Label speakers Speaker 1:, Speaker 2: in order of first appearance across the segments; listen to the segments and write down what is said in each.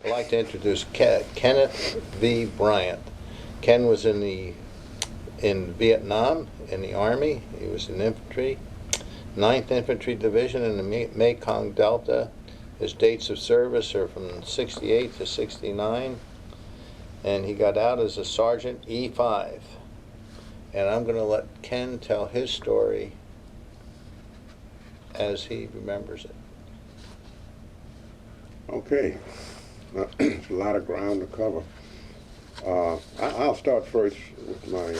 Speaker 1: I'd like to introduce Kenneth V. Bryant. Ken was in Vietnam in the Army. He was in infantry, 9th Infantry Division in the Mekong Delta. His dates of service are from 68 to 69, and he got out as a Sergeant E5. And I'm going to let Ken tell his story as he remembers it.
Speaker 2: Okay, it's a lot of ground to cover. I'll start first with my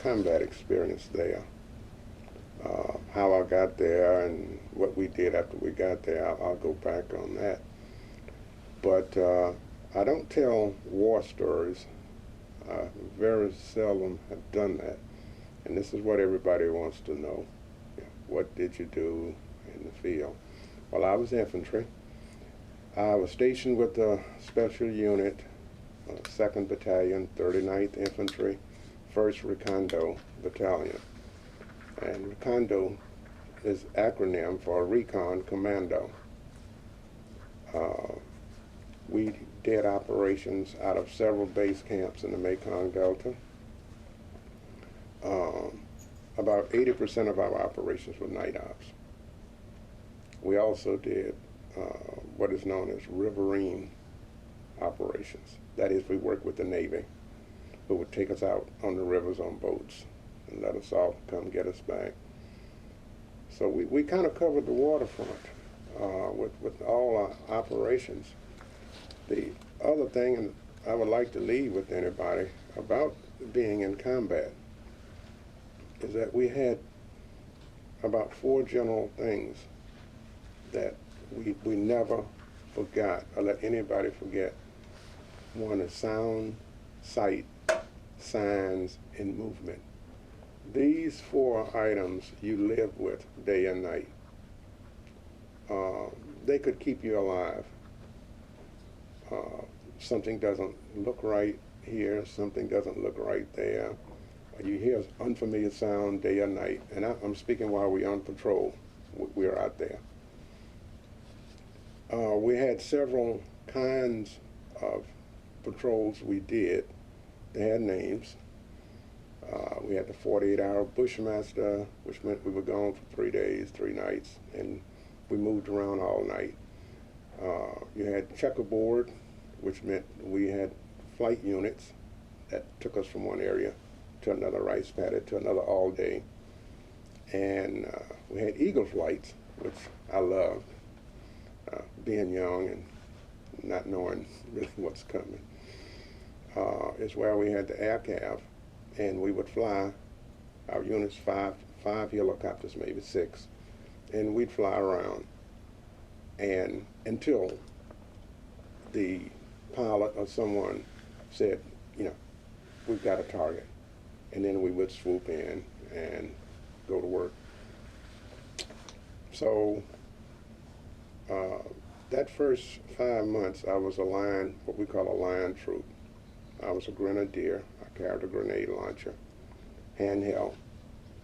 Speaker 2: combat experience there. How I got there and what we did after we got there, I'll go back on that. But I don't tell war stories. I very seldom have done that. And this is what everybody wants to know. What did you do in the field? Well, I was infantry. I was stationed with the Special Unit, 2nd Battalion, 39th Infantry, 1st Recondo Battalion. And Recondo is acronym for Recon Commando. We did operations out of several base camps in the Mekong Delta. About 80% of our operations were night ops. We also did what is known as riverine operations. That is, we worked with the Navy, who would take us out on the rivers on boats and let us all come get us back. So we kind of covered the waterfront with all our operations. The other thing, and I would like to leave with anybody about being in combat, is that we had about 4 general things that we never forgot or let anybody forget. One is sound, sight, signs, and movement. These 4 items you live with day and night. They could keep you alive. Something doesn't look right here, something doesn't look right there. You hear unfamiliar sound day or night, and I'm speaking while we're on patrol. We're out there. We had several kinds of patrols we did. They had names. We had the 48-hour Bushmaster, which meant we were gone for 3 days, 3 nights, and we moved around all night. You had checkerboard, which meant we had flight units that took us from one area to another rice paddy, to another all day. And we had eagle flights, which I loved, being young and not knowing really what's coming. Is where we had the air cav, and we would fly our units, five helicopters, maybe 6, and we'd fly around, and until the pilot or someone said, we've got a target, and then we would swoop in and go to work. So that first 5 months, I was what we call a line troop. I was a grenadier. I carried a grenade launcher, handheld,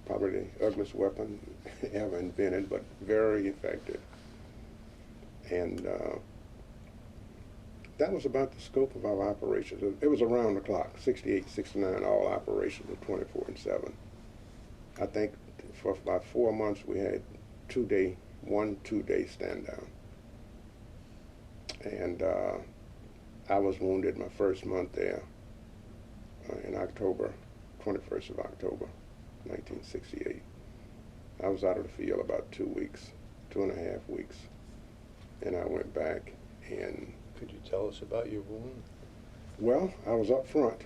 Speaker 2: probably the ugliest weapon ever invented, but very effective. And that was about the scope of our operations. It was around the clock, 68, 69, all operations were 24/7. I think for about 4 months we had 1 2-day stand down. And I was wounded my first month there in October, 21st of October, 1968. I was out of the field about 2 weeks, 2.5 weeks, and I went back. And
Speaker 1: could you tell us about your wound?
Speaker 2: Well, I was up front,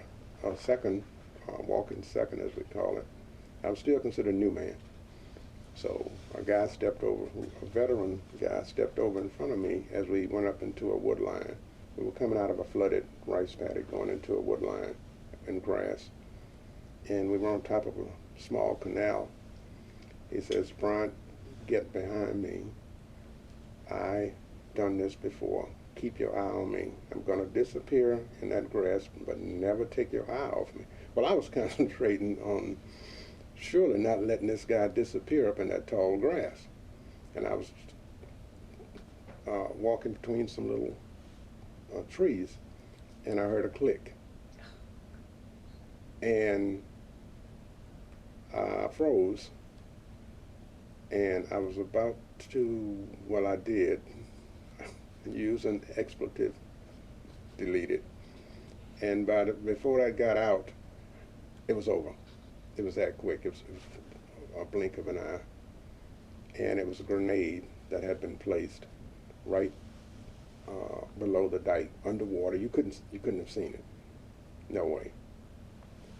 Speaker 2: second, walking second as we call it. I was still considered a new man. So a guy stepped over, a veteran guy stepped over in front of me as we went up into a wood line. We were coming out of a flooded rice paddy going into a wood line in grass. And we were on top of a small canal. He says, "Bryant, get behind me. I've done this before. Keep your eye on me. I'm going to disappear in that grass, but never take your eye off me." Well, I was concentrating on surely not letting this guy disappear up in that tall grass. And I was walking between some little trees, and I heard a click. And I froze, and I was about to, well, I did, use an expletive, delete it. And before I got out, it was over. It was that quick. It was a blink of an eye. And it was a grenade that had been placed right below the dike, underwater. You couldn't have seen it. No way.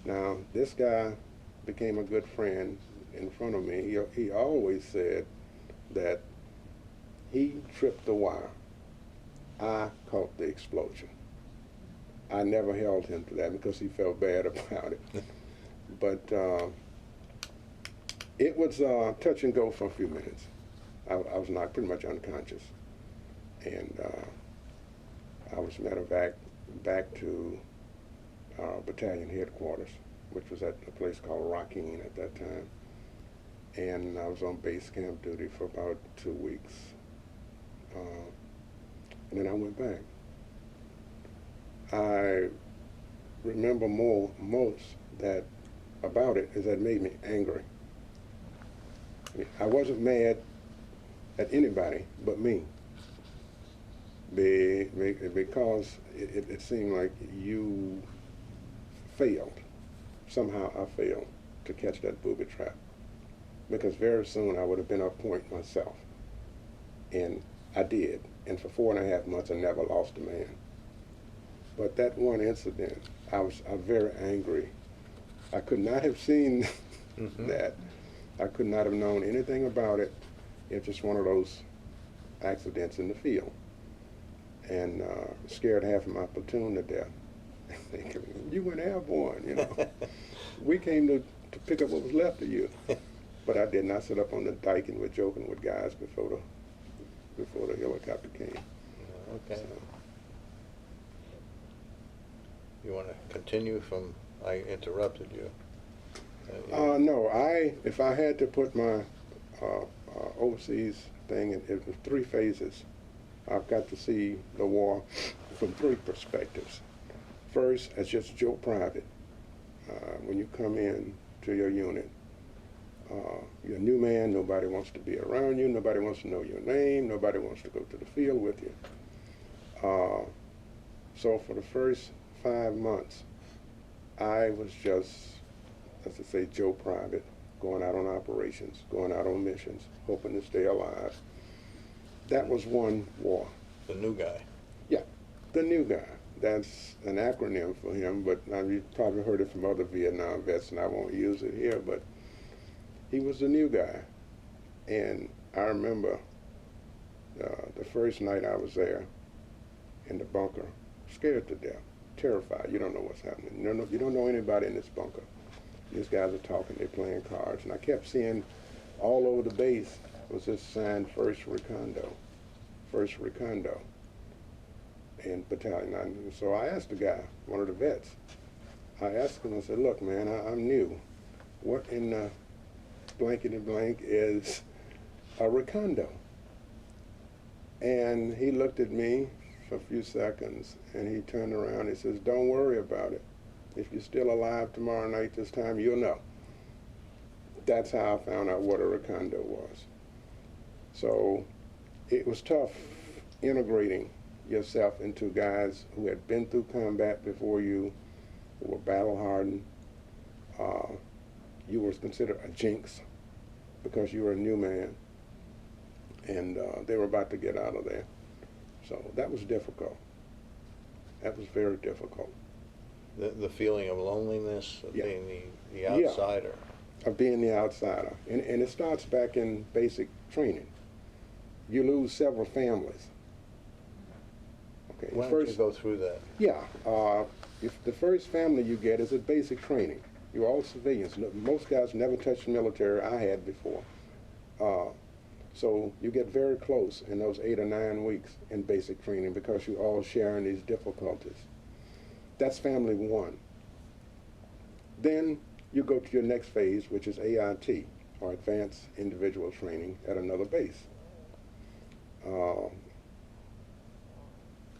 Speaker 2: Now, this guy became a good friend in front of me. He always said that he tripped the wire. I caught the explosion. I never held him to that because he felt bad about it. But it was touch and go for a few minutes. I was knocked pretty much unconscious. And I was medevac back to our battalion headquarters, which was at a place called Rocking at that time. And I was on base camp duty for about 2 weeks. And then I went back. I remember most that about it is that it made me angry. I wasn't mad at anybody but me, because it seemed like you failed. Somehow I failed to catch that booby trap, because very soon I would have been on point myself. And I did. And for 4.5 months I never lost a man. But that one incident, I was very angry. I could not have seen that. I could not have known anything about it. It's just one of those accidents in the field. And scared half of my platoon to death. You went airborne, you know. We came to pick up what was left of you. But I did not sit up on the dike and were joking with guys before the helicopter came.
Speaker 1: Okay.
Speaker 2: So.
Speaker 1: You want to continue from, I interrupted you.
Speaker 2: No, if I had to put my overseas thing, it was 3 phases. I've got to see the war from 3 perspectives. First, as just Joe Private. When you come in to your unit, you're a new man, nobody wants to be around you, nobody wants to know your name, nobody wants to go to the field with you. So for the first 5 months, I was just, as I say, Joe Private, going out on operations, going out on missions, hoping to stay alive. That was one war.
Speaker 1: The new guy.
Speaker 2: Yeah, the new guy. That's an acronym for him, but you've probably heard it from other Vietnam vets, and I won't use it here, but he was the new guy. And I remember the first night I was there in the bunker, scared to death, terrified. You don't know what's happening. You don't know anybody in this bunker. These guys are talking, they're playing cards. And I kept seeing all over the base was this sign, First Recondo, in battalion. So I asked the guy, one of the vets, I asked him, I said, look, man, I'm new. What in the blankety blank is a recondo? And he looked at me for a few seconds, and he turned around and he says, don't worry about it. If you're still alive tomorrow night this time, you'll know. That's how I found out what a recondo was. So it was tough integrating yourself into guys who had been through combat before you, who were battle hardened. You were considered a jinx because you were a new man, and they were about to get out of there. So that was difficult. That was very difficult.
Speaker 1: The feeling of loneliness, of
Speaker 2: Yeah.
Speaker 1: being the outsider.
Speaker 2: Yeah, of being the outsider. And it starts back in basic training. You lose several families. Okay.
Speaker 1: Why don't you go through that?
Speaker 2: Yeah. If the first family you get is at basic training. You're all civilians. Most guys never touched the military. I had before. So you get very close in those 8 or 9 weeks in basic training because you're all sharing these difficulties. That's family 1. Then you go to your next phase, which is AIT, or Advanced Individual Training, at another base.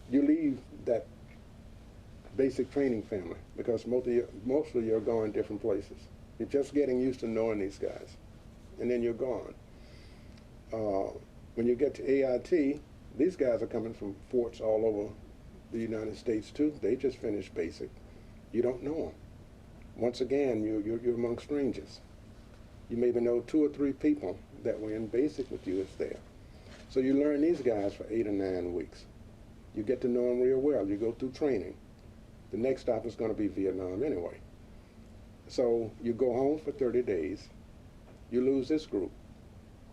Speaker 2: You leave that basic training family, because mostly you're going different places. You're just getting used to knowing these guys, and then you're gone. When you get to AIT, these guys are coming from forts all over the United States too. They just finished basic. You don't know them. Once again, you're among strangers. You maybe know 2 or 3 people that were in basic with you is there. So you learn these guys for 8 or 9 weeks. You get to know them real well. You go through training. The next stop is going to be Vietnam anyway. So you go home for 30 days. You lose this group.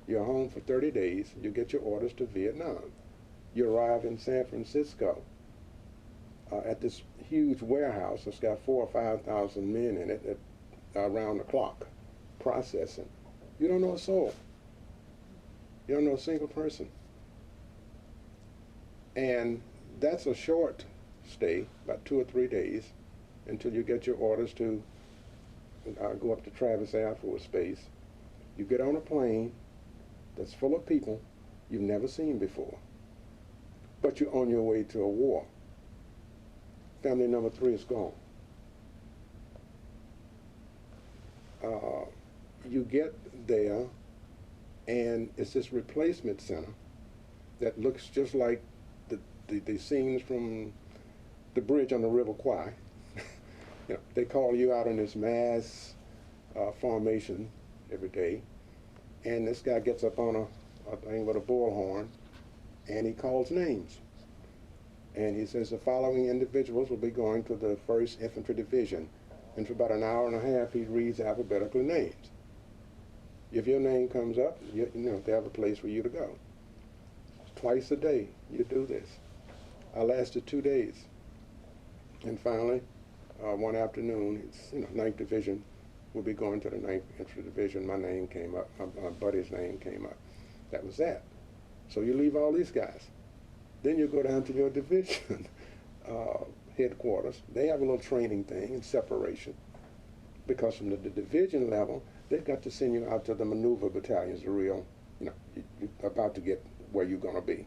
Speaker 2: You're home for 30 days. You get your orders to Vietnam. You arrive in San Francisco at this huge warehouse that's got 4,000 or 5,000 men in it around the clock processing. You don't know a soul. You don't know a single person. And that's a short stay, about 2 or 3 days, until you get your orders to go up to Travis Air Force Base. You get on a plane that's full of people you've never seen before, but you're on your way to a war. Family number 3 is gone. You get there, and it's this replacement center that looks just like the scenes from the bridge on the River Kwai. You know, they call you out in this mass formation every day, and this guy gets up on a thing with a bullhorn, and he calls names. And he says the following individuals will be going to the 1st Infantry Division. And for about an hour and a half, he reads alphabetical names. If your name comes up, you know, they have a place for you to go. Twice a day, you do this. I lasted 2 days. And finally, one afternoon, it's, 9th Division will be going to the 9th Infantry Division. My name came up, my buddy's name came up. That was that. So you leave all these guys. Then you go down to your division headquarters. They have a little training thing and separation, because from the division level, they've got to send you out to the maneuver battalions, the real, you're about to get where you're going to be.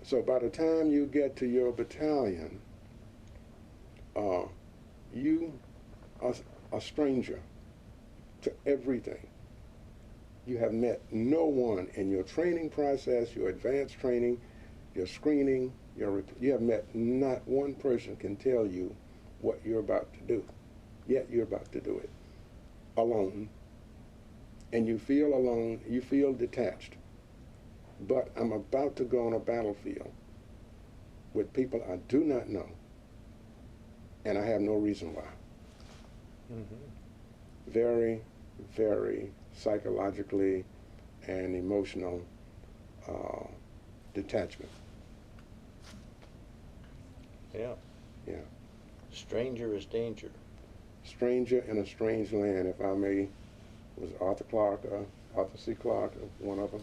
Speaker 2: So by the time you get to your battalion, you are a stranger to everything. You have met no one in your training process, your advanced training, your screening, you have met not one person can tell you what you're about to do, yet you're about to do it alone. And you feel alone, you feel detached. But I'm about to go on a battlefield with people I do not know, and I have no reason why. Mm-hmm. Very, very psychologically and emotional detachment.
Speaker 1: Yeah.
Speaker 2: Yeah.
Speaker 1: Stranger is danger.
Speaker 2: Stranger in a strange land, if I may. Was Arthur C. Clarke, one of them.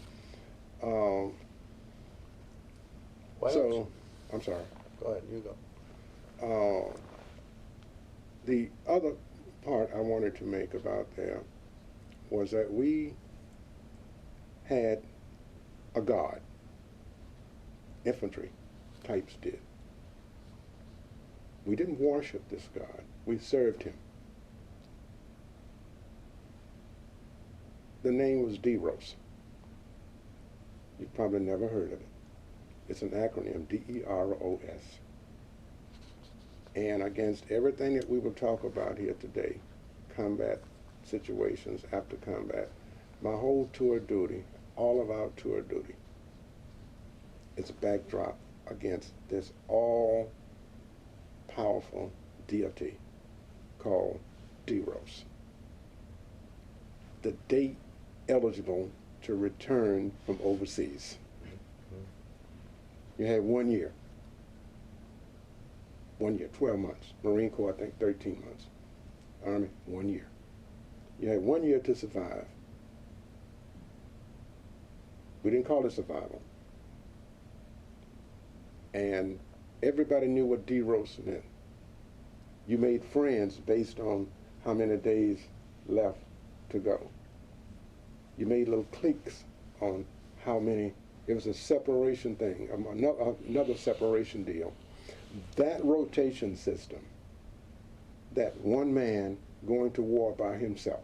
Speaker 2: I'm sorry.
Speaker 1: Go ahead, you go.
Speaker 2: The other part I wanted to make about there was that we had a God. Infantry types did. We didn't worship this God. We served him. The name was DEROS. You've probably never heard of it. It's an acronym, DEROS. And against everything that we will talk about here today, combat situations after combat, my whole tour duty, all of our tour duty, is a backdrop against this all-powerful deity called DEROS. The date eligible to return from overseas. You had 1 year. 1 year, 12 months. Marine Corps, I think 13 months. Army, 1 year. You had 1 year to survive. We didn't call it survival. And everybody knew what DEROS meant. You made friends based on how many days left to go. You made little cliques on how many. It was a separation thing, another separation deal. That rotation system, that one man going to war by himself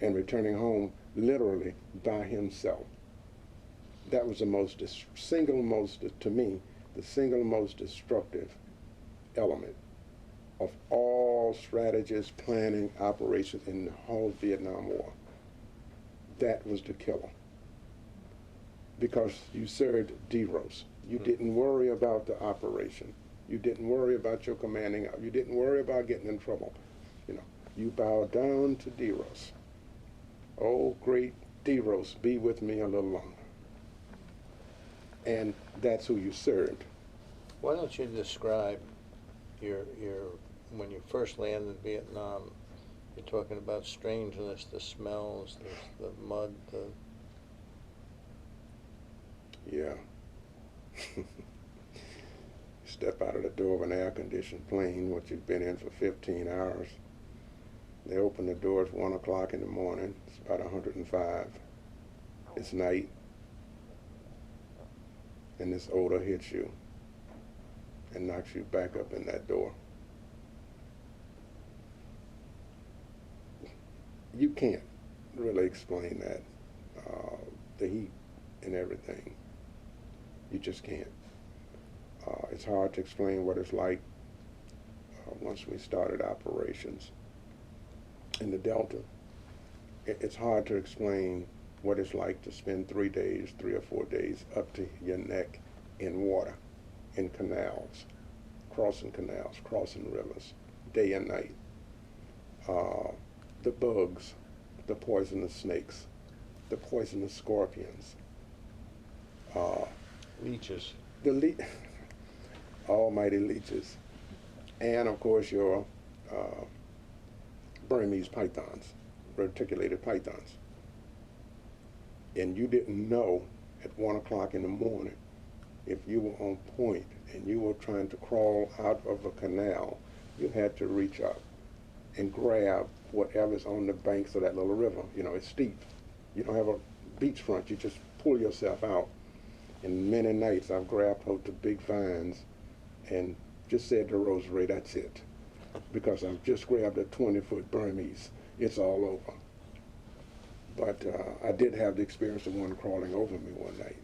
Speaker 2: and returning home literally by himself, that was the single most, to me, the single most destructive element of all strategies, planning, operations in the whole Vietnam War. That was the killer. Because you served DEROS. You didn't worry about the operation. You didn't worry about your commanding. You didn't worry about getting in trouble. You bowed down to DEROS. Oh, great DEROS, be with me a little longer. And that's who you served.
Speaker 1: Why don't you describe your when you first landed in Vietnam? You're talking about strangeness, the smells, the mud, the...
Speaker 2: Yeah. Step out of the door of an air-conditioned plane, what you've been in for 15 hours. They open the doors 1 o'clock in the morning. It's about 105. It's night. And this odor hits you and knocks you back up in that door. You can't really explain that, the heat and everything. You just can't. It's hard to explain what it's like once we started operations in the Delta. It's hard to explain what it's like to spend 3 days, 3 or 4 days up to your neck in water, in canals, crossing rivers, day and night. The bugs, the poisonous snakes, the poisonous scorpions.
Speaker 1: Leeches.
Speaker 2: Almighty leeches. And of course your Burmese pythons, reticulated pythons. And you didn't know at 1 o'clock in the morning if you were on point and you were trying to crawl out of a canal, you had to reach up and grab whatever's on the banks of that little river. It's steep. You don't have a beachfront. You just pull yourself out. And many nights I've grabbed hold to big vines and just said the rosary, that's it. Because I've just grabbed a 20-foot Burmese. It's all over. But I did have the experience of one crawling over me one night.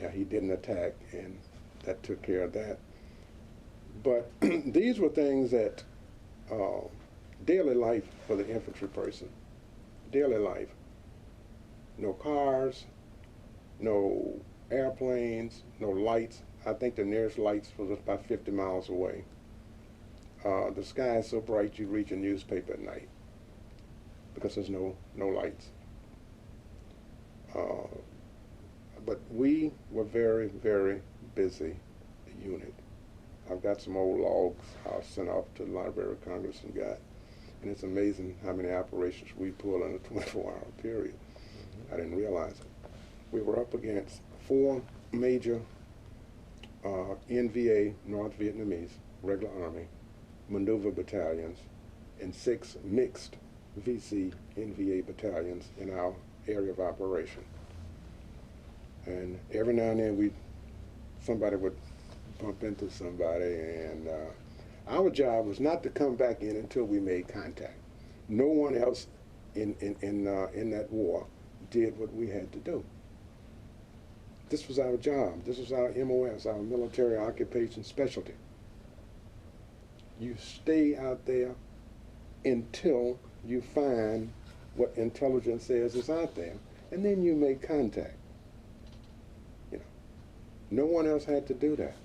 Speaker 2: Yeah, he didn't attack, and that took care of that. But these were things that daily life for the infantry person, daily life. No cars, no airplanes, no lights. I think the nearest lights was about 50 miles away. The sky is so bright you read your newspaper at night because there's no lights. But we were very, very busy unit. I've got some old logs I sent off to the Library of Congress and got, and it's amazing how many operations we pulled in a 24-hour period. Mm-hmm. I didn't realize it. We were up against 4 major NVA, North Vietnamese, regular army, maneuver battalions, and 6 mixed VC NVA battalions in our area of operation. And every now and then somebody would bump into somebody, and our job was not to come back in until we made contact. No one else in that war did what we had to do. This was our job. This was our MOS, our military occupation specialty. You stay out there until you find what intelligence says is out there, and then you make contact. No one else had to do that.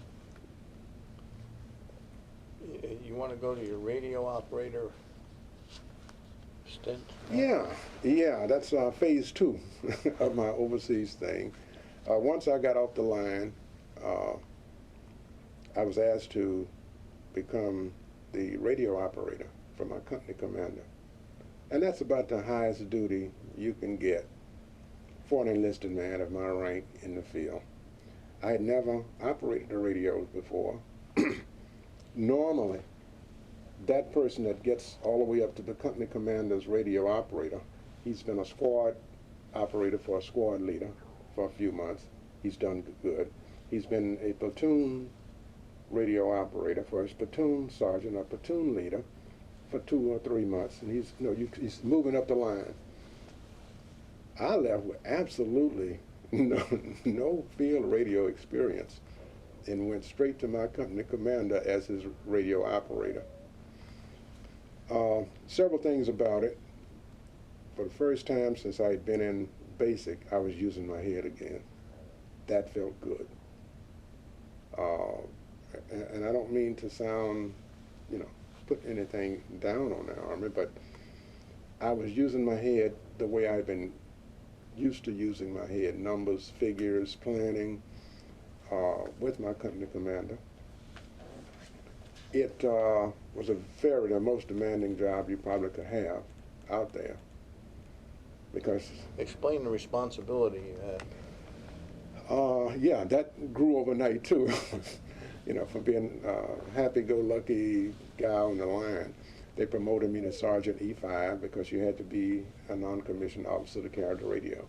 Speaker 1: You want to go to your radio operator stint?
Speaker 2: Yeah, that's phase 2 of my overseas thing. Once I got off the line, I was asked to become the radio operator for my company commander. And that's about the highest duty you can get for an enlisted man of my rank in the field. I had never operated a radio before. Normally, that person that gets all the way up to the company commander's radio operator, he's been a squad operator for a squad leader for a few months. He's done good. He's been a platoon radio operator for his platoon sergeant or platoon leader for 2 or 3 months, and he's moving up the line. I left with absolutely no field radio experience and went straight to my company commander as his radio operator. Several things about it. For the first time since I had been in basic, I was using my head again. That felt good. And I don't mean to sound, put anything down on the Army, but I was using my head the way I've been used to using my head, numbers, figures, planning, with my company commander. It was the most demanding job you probably could have out there, because...
Speaker 1: Explain the responsibility you had.
Speaker 2: Yeah, that grew overnight too. From being happy-go-lucky guy on the line, they promoted me to Sergeant E5 because you had to be a non-commissioned officer to carry the radio.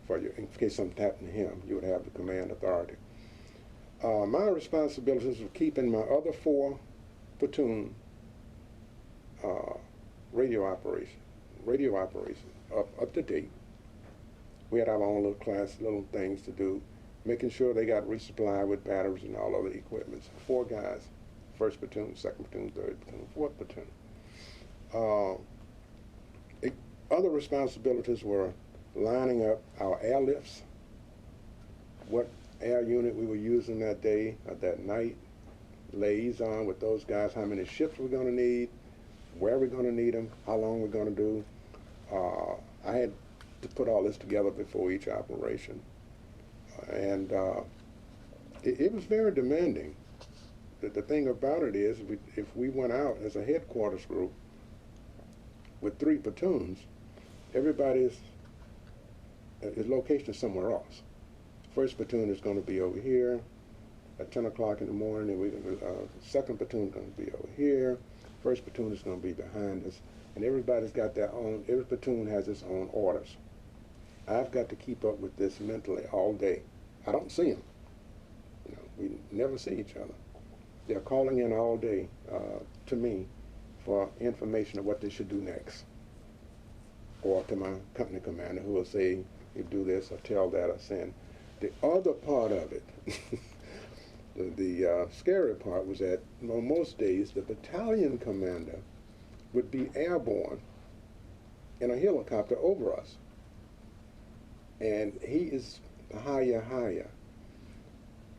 Speaker 2: In case something happened to him, you would have the command authority. My responsibilities were keeping my other 4 platoon radio operation up to date. We had our own little things to do, making sure they got resupplied with batteries and all other equipment. 4 guys, 1st platoon, 2nd platoon, 3rd platoon, 4th platoon. Other responsibilities were lining up our airlifts, what air unit we were using that day or that night, liaison with those guys, how many ships we're going to need, where we're going to need them, how long we're going to do. I had to put all this together before each operation. And it was very demanding. The thing about it is, if we went out as a headquarters group with 3 platoons, everybody's his location is somewhere else. 1st platoon is going to be over here at 10 o'clock in the morning, and 2nd platoon is going to be over here. 1st platoon is going to be behind us, and everybody's got their own. Every platoon has its own orders. I've got to keep up with this mentally all day. I don't see them. We never see each other. They're calling in all day to me for information of what they should do next, or to my company commander, who will say, you do this or tell that or send. The other part of it, the scary part, was that on most days the battalion commander would be airborne in a helicopter over us. And he is higher.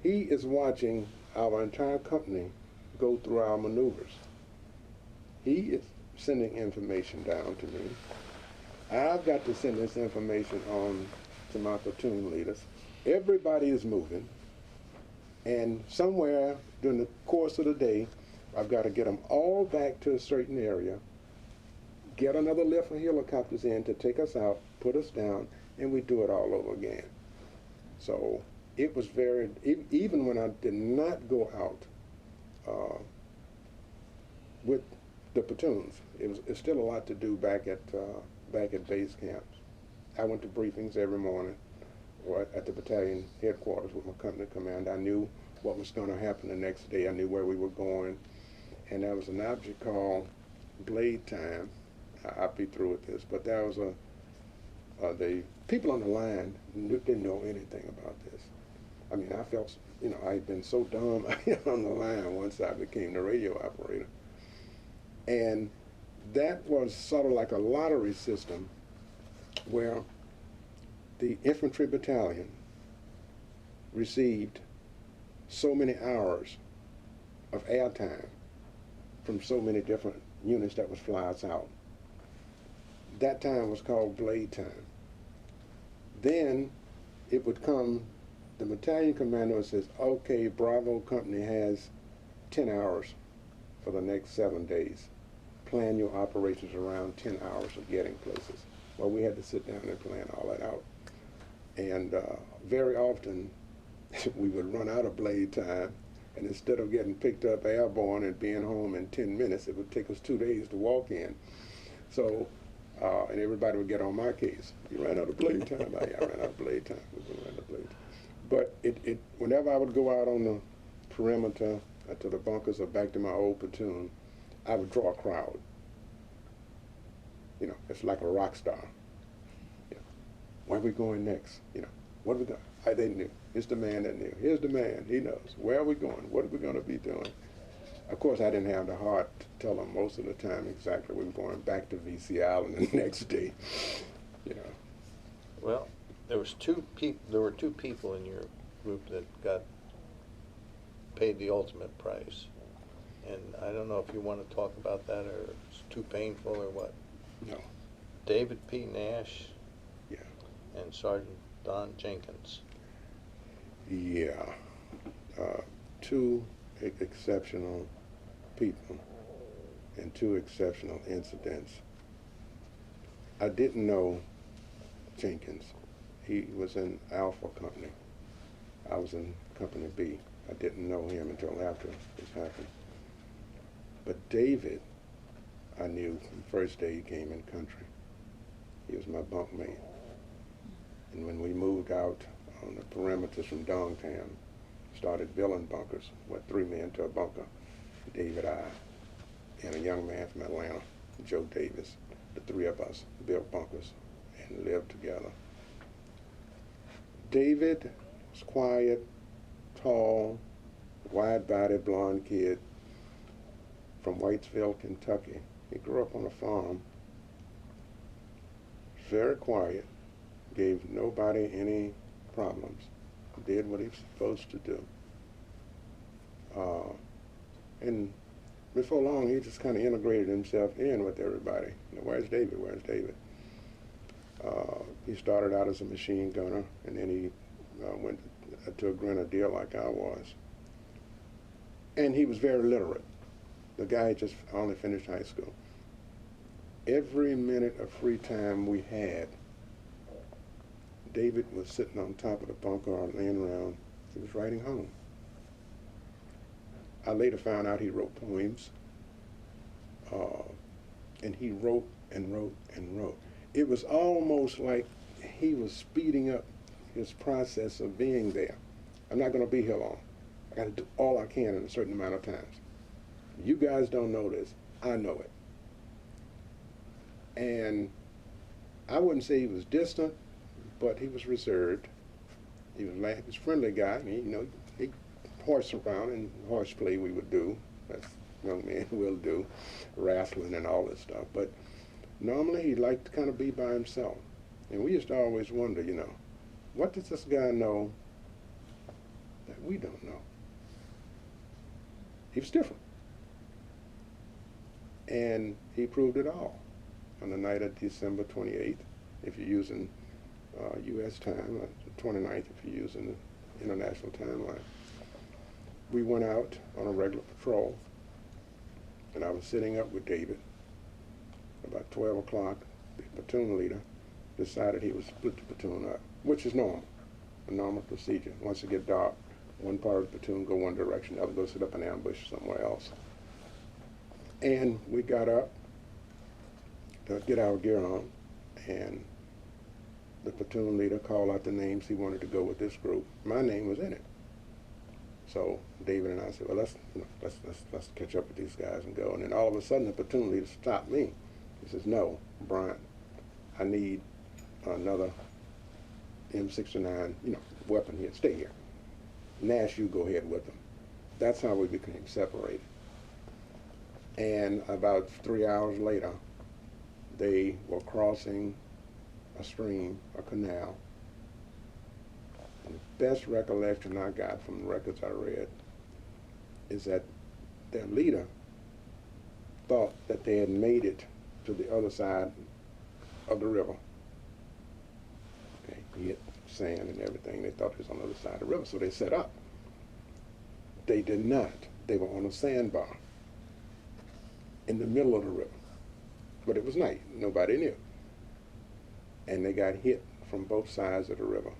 Speaker 2: He is watching our entire company go through our maneuvers. He is sending information down to me. I've got to send this information on to my platoon leaders. Everybody is moving, and somewhere during the course of the day, I've got to get them all back to a certain area, get another lift of helicopters in to take us out, put us down, and we do it all over again. So it was very, even when I did not go out with the platoons, it's still a lot to do back at base camp. I went to briefings every morning or at the battalion headquarters with my company commander. I knew what was going to happen the next day. I knew where we were going. And there was an object called blade time. I'll be through with this, but there was the people on the line didn't know anything about this. I mean, I felt, I had been so dumb on the line once I became the radio operator. And that was sort of like a lottery system where the infantry battalion received so many hours of airtime from so many different units that would fly us out. That time was called blade time. Then it would come, the battalion commander says, okay, Bravo Company has 10 hours for the next 7 days. Plan your operations around 10 hours of getting places. Well, we had to sit down and plan all that out. And very often we would run out of blade time, and instead of getting picked up airborne and being home in 10 minutes, it would take us 2 days to walk in. So, and everybody would get on my case. You ran out of blade time. I ran out of blade time. We ran out of blade time. But whenever I would go out on the perimeter to the bunkers or back to my old platoon, I would draw a crowd. You know, it's like a rock star. You know, where are we going next? You know, what are we going? They knew. It's the man that knew. Here's the man. He knows. Where are we going? What are we going to be doing? Of course, I didn't have the heart to tell them most of the time exactly we were going back to VC Island the next day. You know.
Speaker 1: Well, there were two people in your group that got paid the ultimate price, and I don't know if you want to talk about that or it's too painful or what.
Speaker 2: No.
Speaker 1: David P. Nash.
Speaker 2: Yeah.
Speaker 1: And Sergeant Don Jenkins.
Speaker 2: Yeah. Two exceptional people and two exceptional incidents. I didn't know Jenkins. He was in Alpha Company. I was in Company B. I didn't know him until after this happened. But David, I knew from the first day he came in country. He was my bunkmate. And when we moved out on the perimeters from Dongtown, started building bunkers, went 3 men to a bunker, David, I, and a young man from Atlanta, Joe Davis. The 3 of us built bunkers and lived together. David was quiet, tall, wide-bodied blonde kid from Whitesville, Kentucky. He grew up on a farm, very quiet, gave nobody any problems, did what he was supposed to do. And before long, he just kind of integrated himself in with everybody. You know, where's David? Where's David? He started out as a machine gunner, and then he went to a grenadier like I was. And he was very literate. The guy just only finished high school. Every minute of free time we had, David was sitting on top of the bunker or laying around. He was writing home. I later found out he wrote poems, and he wrote and wrote and wrote. It was almost like he was speeding up his process of being there. I'm not going to be here long. I got to do all I can in a certain amount of times. You guys don't know this. I know it. And I wouldn't say he was distant, but he was reserved. He was a friendly guy. I mean, you know, he horsed around, and horseplay we would do, as young men will do, wrestling and all this stuff. But normally he liked to kind of be by himself. And we used to always wonder, you know, what does this guy know that we don't know? He was different. And he proved it all on the night of December 28th, if you're using U.S. time, 29th if you're using the international timeline. We went out on a regular patrol, and I was sitting up with David. About 12 o'clock, the platoon leader decided he would split the platoon up, which is normal, a normal procedure. Once it gets dark, one part of the platoon go one direction, the other go sit up in ambush somewhere else. And we got up to get our gear on, and the platoon leader called out the names he wanted to go with this group. My name was in it. So David and I said, well, let's catch up with these guys and go. And then all of a sudden, the platoon leader stopped me. He says, no, Bryant, I need another M69, you know, weapon here. Stay here. Nash, you go ahead with them. That's how we became separated. And about 3 hours later, they were crossing a stream, a canal. And the best recollection I got from the records I read is that their leader thought that they had made it to the other side of the river. Okay, he hit sand and everything. They thought it was on the other side of the river, so they set up. They did not. They were on a sandbar in the middle of the river. But it was night. Nobody knew. And they got hit from both sides of the river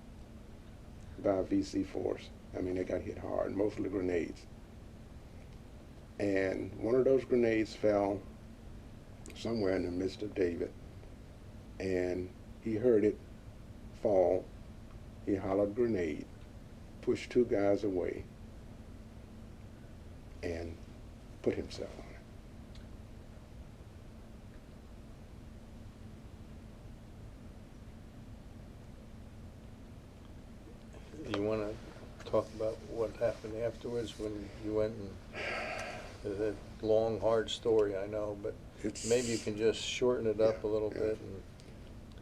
Speaker 2: by a VC force. I mean, they got hit hard, mostly grenades. And one of those grenades fell somewhere in the midst of David, and he heard it fall. He hollered grenade, pushed two guys away and put himself on it.
Speaker 1: You want to talk about what happened afterwards when you went and, it's a long, hard story, I know, but maybe you can just shorten it up a little bit. And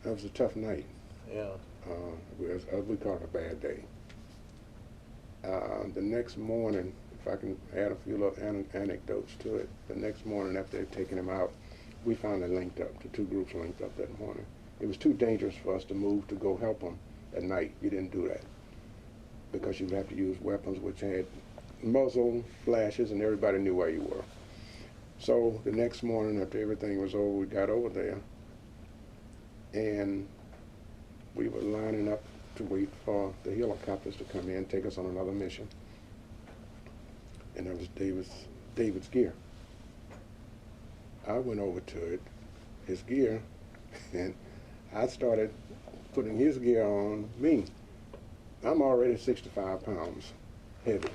Speaker 2: that was a tough night.
Speaker 1: yeah.
Speaker 2: We called it a bad day. The next morning, if I can add a few little anecdotes to it, the next morning after they'd taken him out, we finally linked up. The two groups linked up that morning. It was too dangerous for us to move to go help them at night. You didn't do that because you would have to use weapons which had muzzle flashes, and everybody knew where you were. So the next morning after everything was over, we got over there, and we were lining up to wait for the helicopters to come in, take us on another mission. And that was David's gear. I went over to it, his gear, and I started putting his gear on me. I'm already 65 pounds heavy.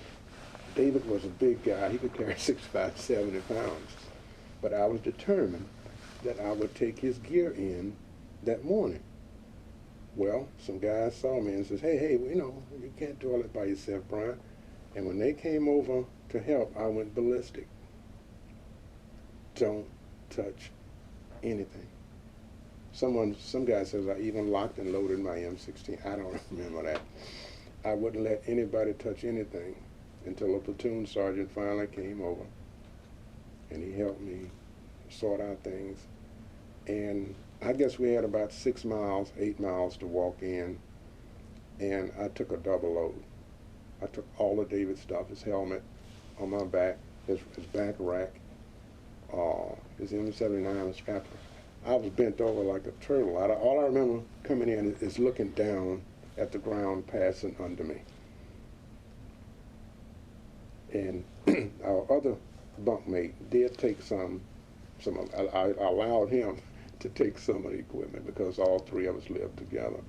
Speaker 2: David was a big guy. He could carry 65, 70 pounds. But I was determined that I would take his gear in that morning. Well, some guys saw me and says, hey, you can't do all that by yourself, Bryant. And when they came over to help, I went ballistic. Don't touch anything. Some guy says I even locked and loaded my M16. I don't remember that. I wouldn't let anybody touch anything until a platoon sergeant finally came over and he helped me sort out things. And I guess we had about 6 miles, 8 miles to walk in, and I took a double load. I took all of David's stuff, his helmet on my back, his back rack, his M79 was strapped. I was bent over like a turtle. All I remember coming in is looking down at the ground passing under me. And our other bunkmate did take some I allowed him to take some of the equipment because all three of us lived together.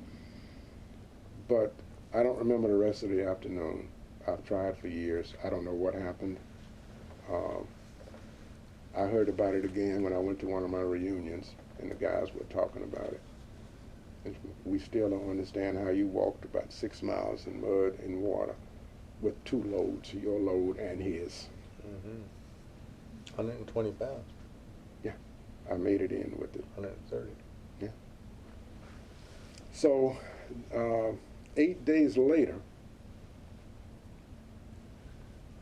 Speaker 2: But I don't remember the rest of the afternoon. I've tried for years. I don't know what happened. I heard about it again when I went to one of my reunions, and the guys were talking about it. And we still don't understand how you walked about 6 miles in mud and water with two loads, your load and his.
Speaker 1: 120 pounds.
Speaker 2: Yeah, I made it in with it.
Speaker 1: 130.
Speaker 2: Yeah. So 8 days later,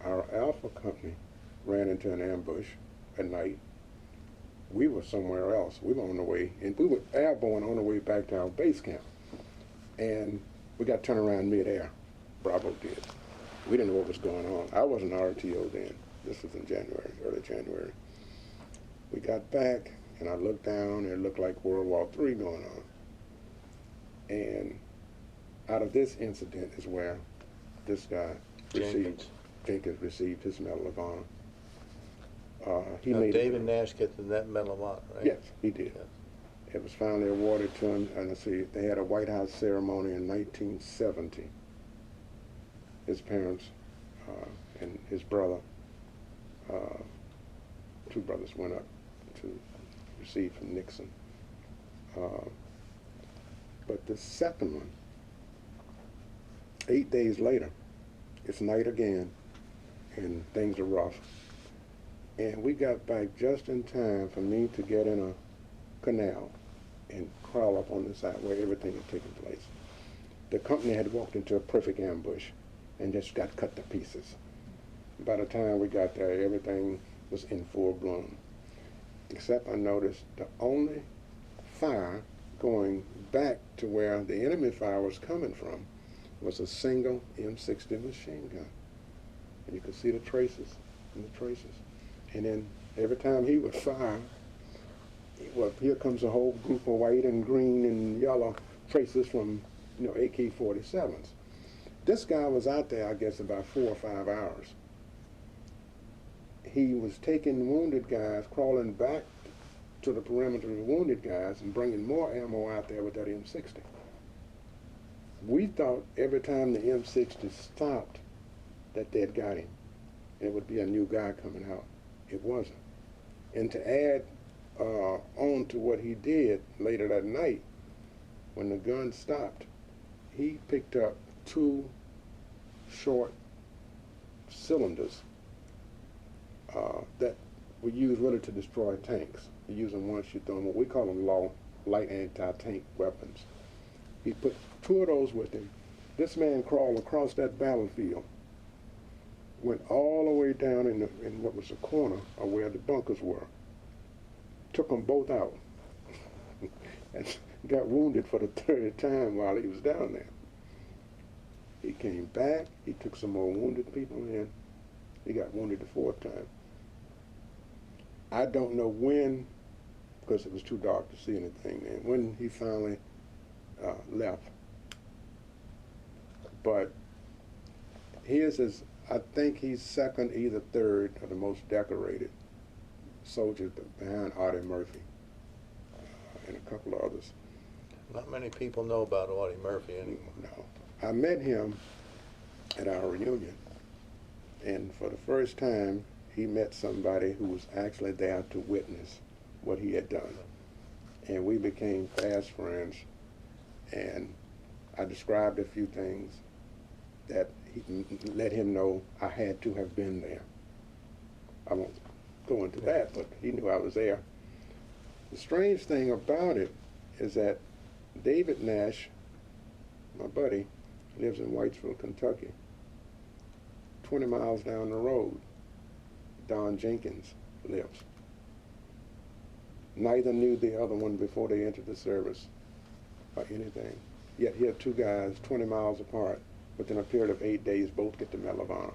Speaker 2: our Alpha company ran into an ambush at night. We were somewhere else. We were on the way, and we were airborne on the way back to our base camp. And we got turned around mid-air. Bravo did. We didn't know what was going on. I wasn't RTO then. This was in January, early January. We got back, and I looked down, and it looked like World War III going on. And out of this incident is where this guy Jenkins received his Medal of Honor.
Speaker 1: David Nash gets that Medal of Honor, right?
Speaker 2: Yes, he did. Yes. It was finally awarded to him, and they had a White House ceremony in 1970. His parents and his brother, two brothers went up to receive from Nixon. But the second one, 8 days later, it's night again, and things are rough. And we got back just in time for me to get in a canal and crawl up on the side where everything had taken place. The company had walked into a perfect ambush and just got cut to pieces. By the time we got there, everything was in full bloom. Except I noticed the only fire going back to where the enemy fire was coming from was a single M60 machine gun. And you could see the traces and the traces. And then every time he would fire, well, here comes a whole group of white and green and yellow traces from, AK-47s. This guy was out there, I guess, about 4 or 5 hours. He was taking wounded guys, crawling back to the perimeter of the wounded guys and bringing more ammo out there with that M60. We thought every time the M60 stopped that they had got him. And it would be a new guy coming out. It wasn't. And to add on to what he did later that night, when the gun stopped, he picked up 2 short cylinders that we use really to destroy tanks. You use them once, you throw them. We call them light anti-tank weapons. He put 2 of those with him. This man crawled across that battlefield, went all the way down in what was the corner of where the bunkers were, took them both out, and got wounded for the 3rd time while he was down there. He came back, he took some more wounded people in, he got wounded the 4th time. I don't know when, because it was too dark to see anything then, when he finally left. But his is, I think he's 2nd, either 3rd, of the most decorated soldiers behind Audie Murphy and a couple of others.
Speaker 1: Not many people know about Audie Murphy anymore.
Speaker 2: No. I met him at our reunion, and for the first time, he met somebody who was actually there to witness what he had done. And we became fast friends, and I described a few things that let him know I had to have been there. I won't go into that, but he knew I was there. The strange thing about it is that David Nash, my buddy, lives in Whitesville, Kentucky. 20 miles down the road, Don Jenkins lives. Neither knew the other one before they entered the service or anything. Yet here 2 guys 20 miles apart, within a period of 8 days, both get the Medal of Honor.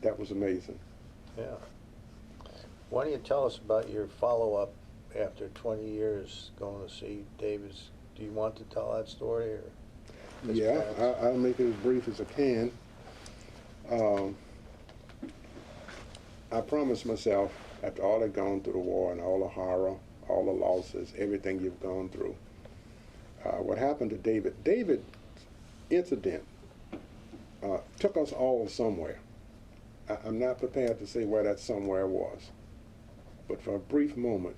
Speaker 2: That was amazing.
Speaker 1: Yeah. Why don't you tell us about your follow-up after 20 years going to see David's? Do you want to tell that story? Or
Speaker 2: yeah, I'll make it as brief as I can. I promised myself, after all I'd gone through the war and all the horror, all the losses, everything you've gone through, what happened to David's incident took us all somewhere. I'm not prepared to say where that somewhere was, but for a brief moment,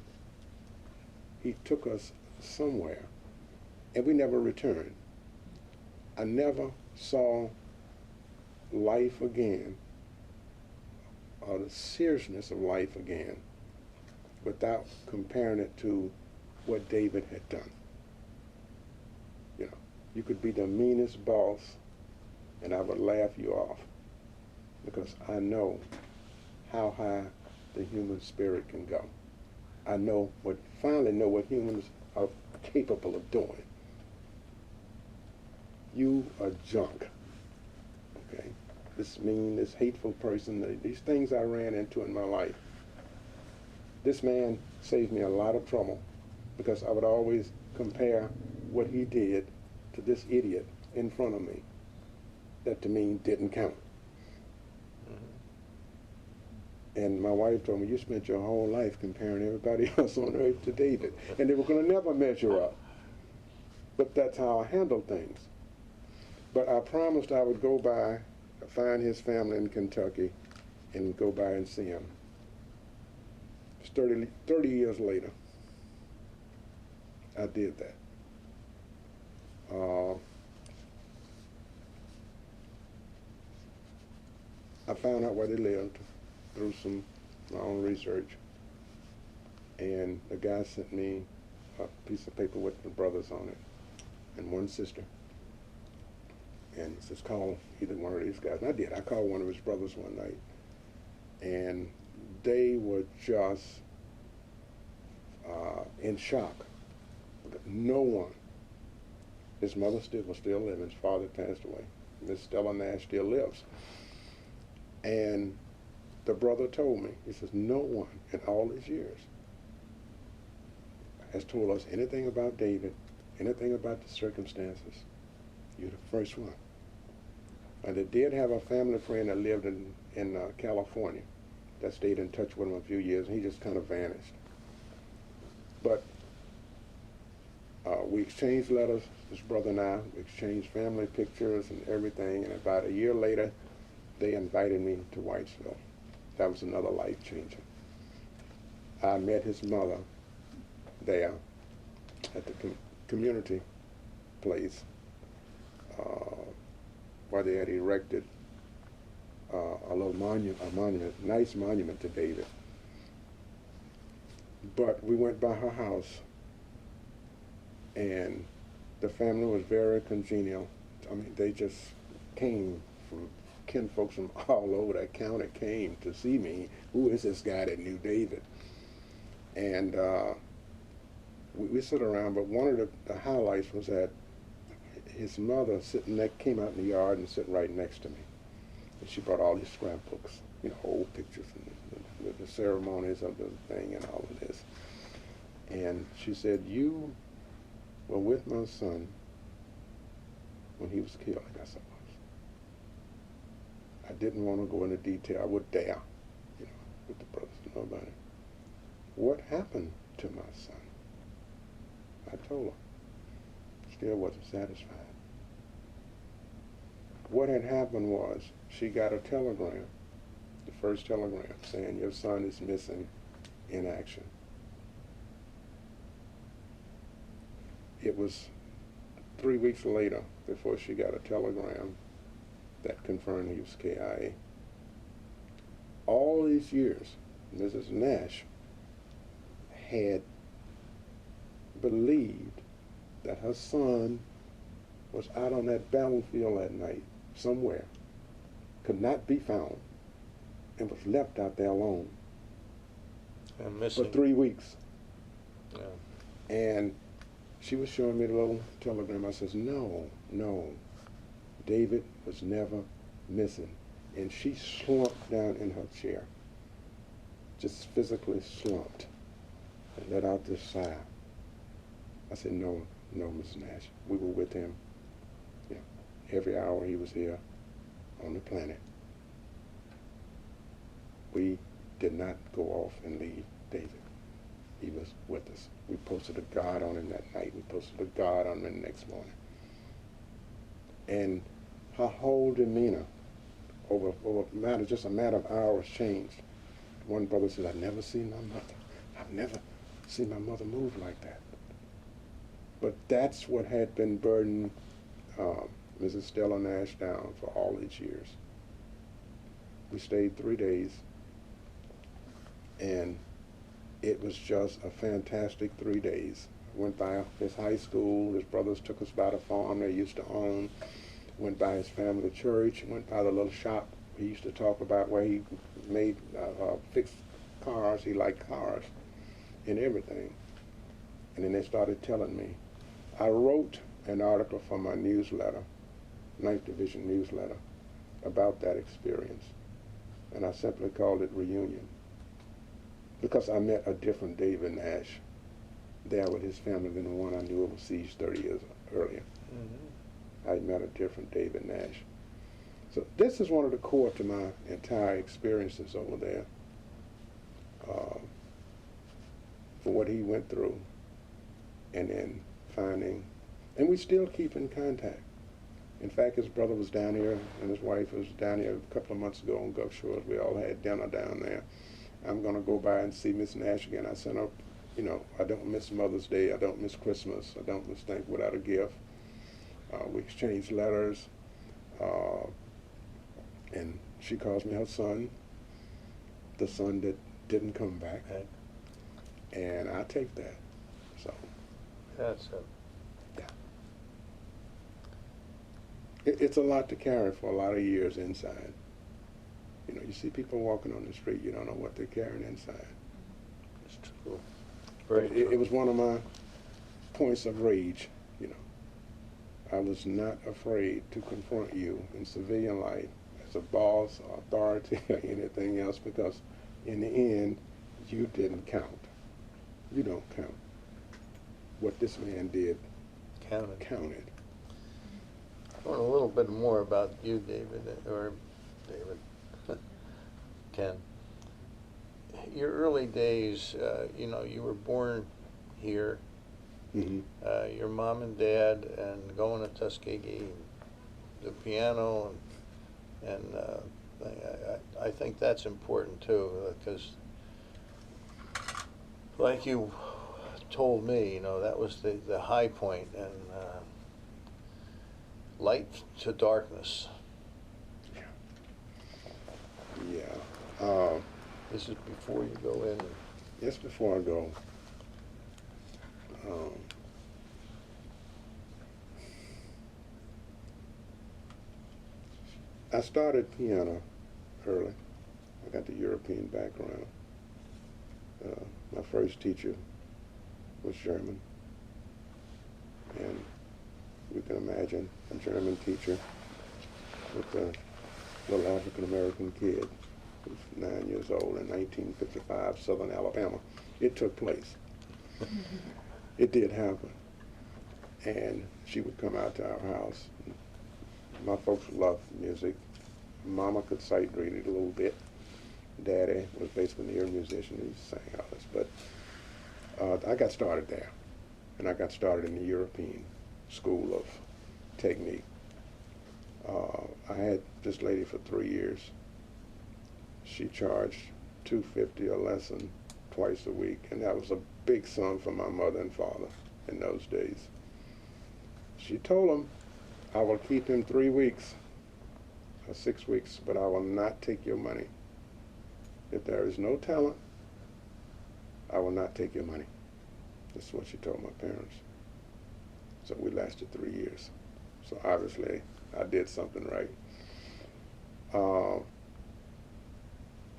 Speaker 2: he took us somewhere, and we never returned. I never saw life again, or the seriousness of life again, without comparing it to what David had done. You know, you could be the meanest boss, and I would laugh you off, because I know how high the human spirit can go. I finally know what humans are capable of doing. You are junk, okay? This mean, this hateful person, these things I ran into in my life. This man saved me a lot of trouble, because I would always compare what he did to this idiot in front of me that to me didn't count. And my wife told me, you spent your whole life comparing everybody else on earth to David, and they were going to never measure up. But that's how I handled things. But I promised I would go by, find his family in Kentucky, and go by and see him. It's 30 years later, I did that. I found out where they lived through my own research, and the guy sent me a piece of paper with the brothers on it and one sister, and he says, call either one of these guys. And I did. I called one of his brothers one night, and they were just in shock. No one. His mother was still living. His father passed away. Miss Stella Nash still lives. And the brother told me, he says, no one in all these years has told us anything about David, anything about the circumstances. You're the first one. And they did have a family friend that lived in California that stayed in touch with him a few years, and he just kind of vanished. But we exchanged letters, his brother and I. We exchanged family pictures and everything. And about a year later, they invited me to Whitesville. That was another life changer. I met his mother there at the community place where they had erected a little monument, nice monument to David. But we went by her house, and the family was very congenial. I mean, they just came from, kinfolks from all over that county came to see me. Who is this guy that knew David? And we sit around, but one of the highlights was that his mother came out in the yard and sitting right next to me. And she brought all these scrapbooks, you know, old pictures and the ceremonies of the thing and all of this. And she said, "You were with my son when he was killed." I guess I was. I didn't want to go into detail. I would dare, you know, with the brothers to know about it. What happened to my son? I told her. Still wasn't satisfied. What had happened was she got a telegram, the first telegram, saying your son is missing in action. It was 3 weeks later before she got a telegram that confirmed he was KIA. All these years, Mrs. Nash had believed that her son was out on that battlefield that night somewhere, could not be found, and was left out there alone
Speaker 1: And missing.
Speaker 2: for 3 weeks.
Speaker 1: Yeah.
Speaker 2: And she was showing me the little telegram. I says, no, David was never missing. And she slumped down in her chair, just physically slumped, and let out this sigh. I said, no, Miss Nash. We were with him. You know, every hour he was here on the planet. We did not go off and leave David. He was with us. We posted a guard on him that night. We posted a guard on him the next morning. And her whole demeanor over just a matter of hours changed. One brother said, "I've never seen my mother. I've never seen my mother move like that." But that's what had been burdening Mrs. Stella Nash down for all these years. We stayed 3 days, and it was just a fantastic 3 days. Went by his high school. His brothers took us by the farm they used to own. Went by his family church. Went by the little shop he used to talk about where he made fixed cars. He liked cars and everything. And then they started telling me. I wrote an article for my newsletter, 9th Division newsletter, about that experience. And I simply called it Reunion. Because I met a different David Nash there with his family than the one I knew overseas 30 years earlier. Mm-hmm. I met a different David Nash. So this is one of the core to my entire experiences over there, for what he went through, and then finding, and we still keep in contact. In fact, his brother was down here, and his wife was down here a couple of months ago on Gulf Shores. We all had dinner down there. I'm going to go by and see Miss Nash again. I sent her, you know, I don't miss Mother's Day. I don't miss Christmas. I don't miss Thank Without a Gift. We exchanged letters, and she calls me her son, the son that didn't come back.
Speaker 1: Okay.
Speaker 2: And I take that. So.
Speaker 1: That's it.
Speaker 2: Yeah. It's a lot to carry for a lot of years inside. You know, you see people walking on the street, you don't know what they're carrying inside.
Speaker 1: It's true. Very true.
Speaker 2: It was one of my points of rage, you know. I was not afraid to confront you in civilian life as a boss or authority or anything else, because in the end, you didn't count. You don't count. What this man did counted.
Speaker 1: I want a little bit more about you, David, Ken. Your early days, you know, you were born here your mom and dad, and going to Tuskegee, the piano, and I think that's important too, because like you told me, that was the high point, and light to darkness.
Speaker 2: Yeah.
Speaker 1: This is before you go in.
Speaker 2: Just before I go, I started piano early. I got the European background. My first teacher was German, and you can imagine a German teacher with a little African-American kid who's 9 years old in 1955, Southern Alabama. It took place. It did happen. And she would come out to our house. My folks loved music. Mama could sight read it a little bit. Daddy was basically an ear musician. He sang all this. But I got started there. And I got started in the European School of Technique. I had this lady for 3 years. She charged $250 a lesson twice a week, and that was a big sum for my mother and father in those days. She told him, I will keep him 3 weeks or 6 weeks, but I will not take your money. If there is no talent, I will not take your money. That's what she told my parents. So we lasted 3 years. So obviously I did something right.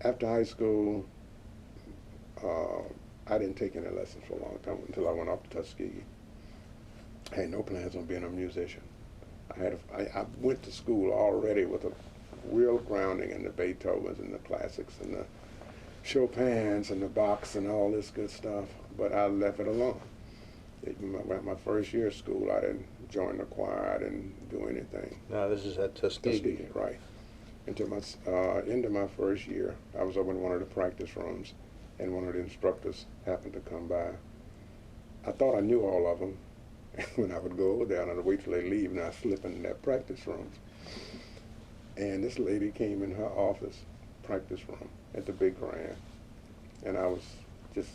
Speaker 2: After high school, I didn't take any lessons for a long time until I went off to Tuskegee. I had no plans on being a musician. I went to school already with a real grounding in the Beethovens and the classics and the Chopins and the Bachs and all this good stuff, but I left it alone. My first year of school, I didn't join the choir, I didn't do anything.
Speaker 1: Now this is at Tuskegee.
Speaker 2: Right. Until my end of my first year, I was over in one of the practice rooms, and one of the instructors happened to come by. I thought I knew all of them. When I would go over there, and I'd wait till they leave, and I'd slip in their practice rooms. And this lady came in her office, practice room, at the big grand, and I was just,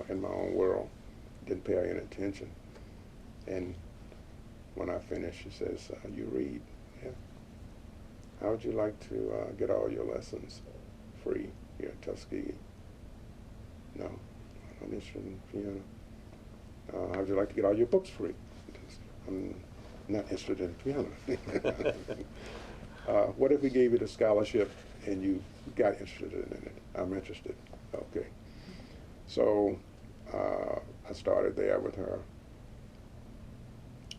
Speaker 2: in my own world, didn't pay her any attention. And when I finished, she says, you read? Yeah. How would you like to get all your lessons free here at Tuskegee? No, I'm not interested in piano. How would you like to get all your books free? I'm not interested in piano. What if we gave you the scholarship and you got interested in it? I'm interested. Okay. So I started there with her,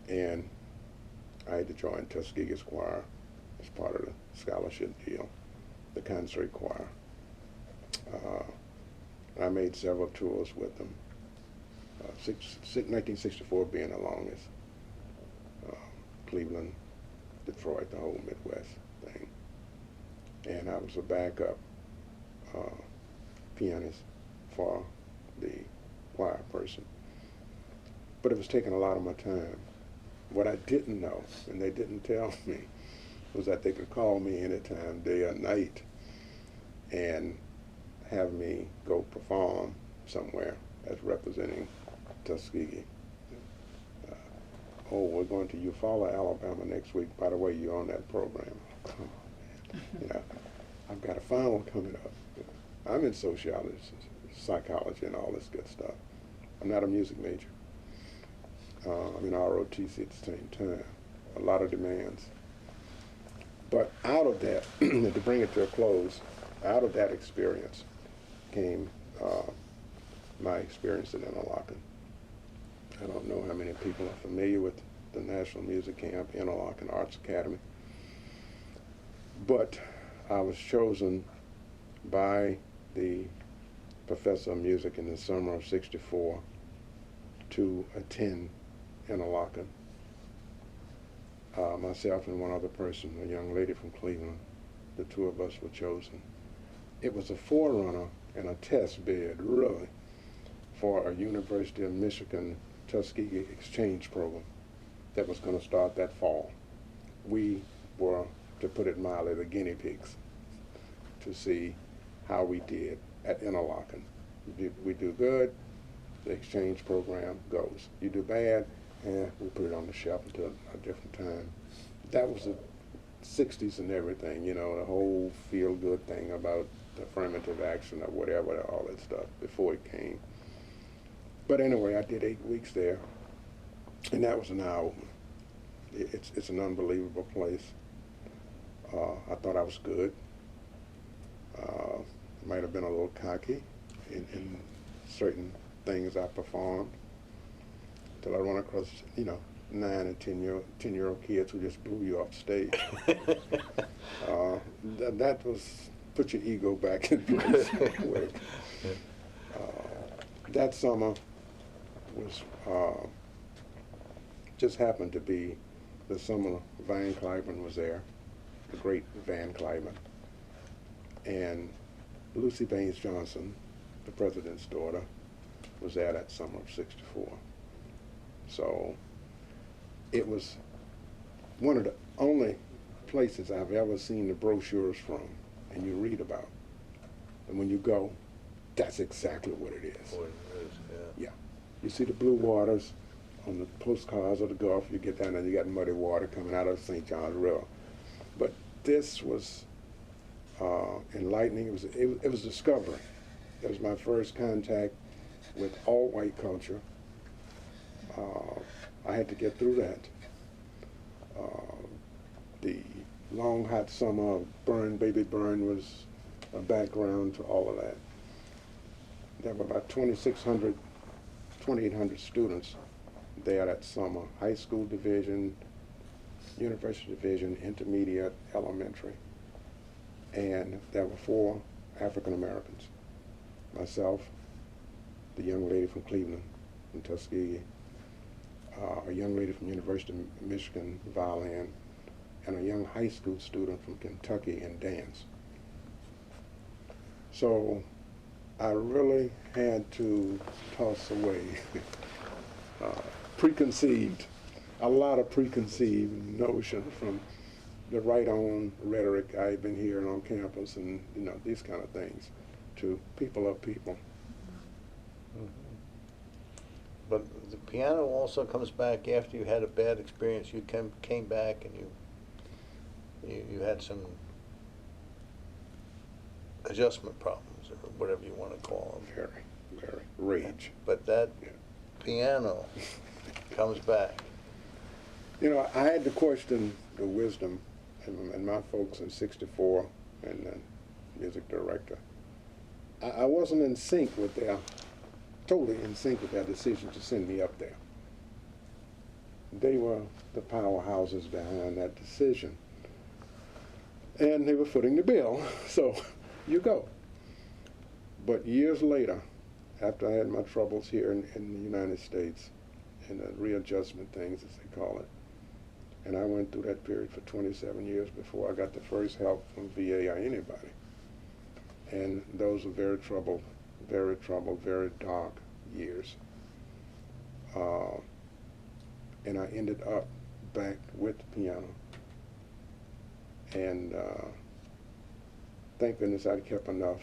Speaker 2: and I had to join Tuskegee's choir as part of the scholarship deal, the concert choir. I made several tours with them, 1964 being the longest. Cleveland, Detroit, the whole Midwest thing. And I was a backup pianist for the choir person. But it was taking a lot of my time. What I didn't know, and they didn't tell me, was that they could call me anytime, day or night, and have me go perform somewhere as representing Tuskegee. Oh, we're going to Eufaula, Alabama next week. By the way, you're on that program. Come on, man. I've got a final coming up. I'm in sociology, psychology, and all this good stuff. I'm not a music major. I'm in ROTC at the same time. A lot of demands. But out of that, to bring it to a close, out of that experience came my experience at Interlochen. I don't know how many people are familiar with the National Music Camp, Interlochen Arts Academy. But I was chosen by the professor of music in the summer of '64 to attend Interlochen. Myself and one other person, a young lady from Cleveland, the two of us were chosen. It was a forerunner and a test bed, really, for a University of Michigan Tuskegee exchange program that was going to start that fall. We were, to put it mildly, the guinea pigs to see how we did at Interlochen. We do good, the exchange program goes. You do bad, and we put it on the shelf until a different time. That was the 60s and everything, you know, the whole feel-good thing about affirmative action or whatever, all that stuff before it came. But anyway, I did 8 weeks there, and that was an eye-opener. It's an unbelievable place. I thought I was good. Might have been a little cocky in certain things I performed, until I run across, you know, 9 and 10-year-old kids who just blew you off stage. That was put your ego back in place. That summer was just happened to be the summer Van Cliburn was there, the great Van Cliburn, and Lucy Baines Johnson, the president's daughter, was there that summer of '64. So it was one of the only places I've ever seen the brochures from, and you read about. And when you go, that's exactly what it is.
Speaker 1: What it is, yeah.
Speaker 2: Yeah. You see the blue waters on the postcards of the Gulf. You get down there, you got muddy water coming out of St. John's River. But this was enlightening. It was discovery. It was my first contact with all white culture. I had to get through that. The long hot summer of Burn, Baby Burn was a background to all of that. There were about 2,800 students there that summer, high school division, university division, intermediate, elementary. And there were 4 African Americans. Myself, the young lady from Cleveland, from Tuskegee, a young lady from University of Michigan, violin, and a young high school student from Kentucky in dance. So I really had to toss away a lot of preconceived notions from the right-on rhetoric I've been hearing on campus and, you know, these kind of things, to people of people.
Speaker 1: Mm-hmm. But the piano also comes back after you had a bad experience. You came back and you had some adjustment problems, or whatever you want to call them.
Speaker 2: Very rage.
Speaker 1: But that piano comes back.
Speaker 2: You know, I had to question the wisdom, and my folks in '64 and the music director. I wasn't totally in sync with their decision to send me up there. They were the powerhouses behind that decision. And they were footing the bill, so you go. But years later, after I had my troubles here in the United States, and the readjustment things, as they call it, and I went through that period for 27 years before I got the first help from VA or anybody. And those were very troubled, very dark years. And I ended up back with the piano. And thank goodness I'd kept enough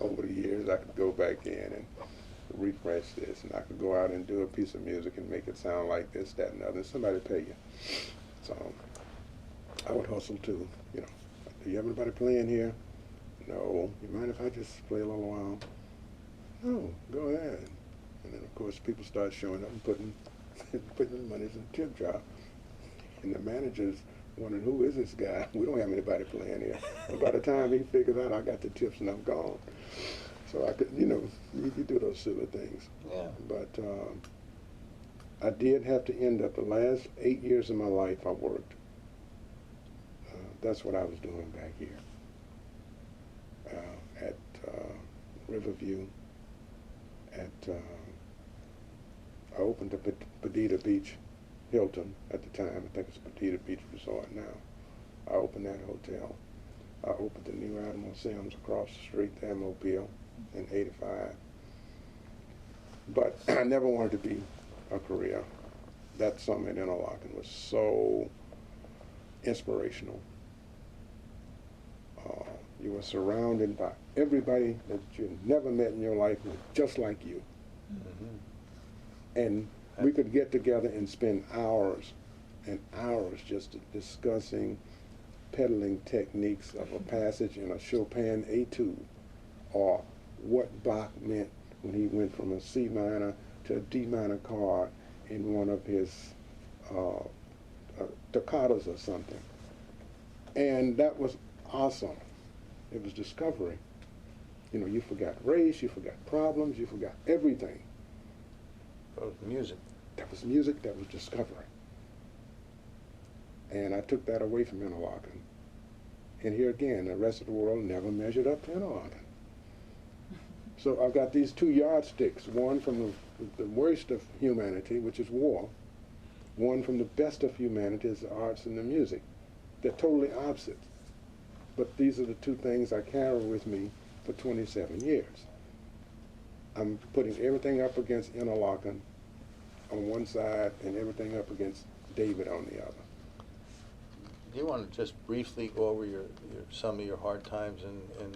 Speaker 2: over the years. I could go back in and refresh this, and I could go out and do a piece of music and make it sound like this, that, and other, and somebody pay you. So I would hustle too, you know. Do you have anybody playing here? No. You mind if I just play a little while? No, go ahead. And then of course people start showing up and putting the money in the tip jar. And the manager's wondering, who is this guy? We don't have anybody playing here. But by the time he figures out I got the tips and I'm gone. So I could, you know, you do those silly things.
Speaker 1: Yeah.
Speaker 2: But I did have to end up the last 8 years of my life I worked. That's what I was doing back here at Riverview. I opened the Perdita Beach Hilton at the time. I think it's Perdita Beach Resort now. I opened that hotel. I opened the new Admiral Sims across the street there in Mobile in '85. But I never wanted to be a career. That summer in Interlochen was so inspirational. You were surrounded by everybody that you never met in your life who was just like you.
Speaker 1: Mm-hmm.
Speaker 2: And we could get together and spend hours and hours just discussing peddling techniques of a passage in a Chopin etude, or what Bach meant when he went from a C minor to a D minor chord in one of his toccatas or something. And that was awesome. It was discovery. You know, you forgot race, you forgot problems, you forgot everything.
Speaker 1: That was music.
Speaker 2: That was music, that was discovery. And I took that away from Interlochen. And here again, the rest of the world never measured up to Interlochen. So I've got these two yardsticks, one from the worst of humanity, which is war, one from the best of humanity is the arts and the music. They're totally opposite. But these are the two things I carry with me for 27 years. I'm putting everything up against Interlochen on one side and everything up against David on the other.
Speaker 1: Do you want to just briefly go over some of your hard times in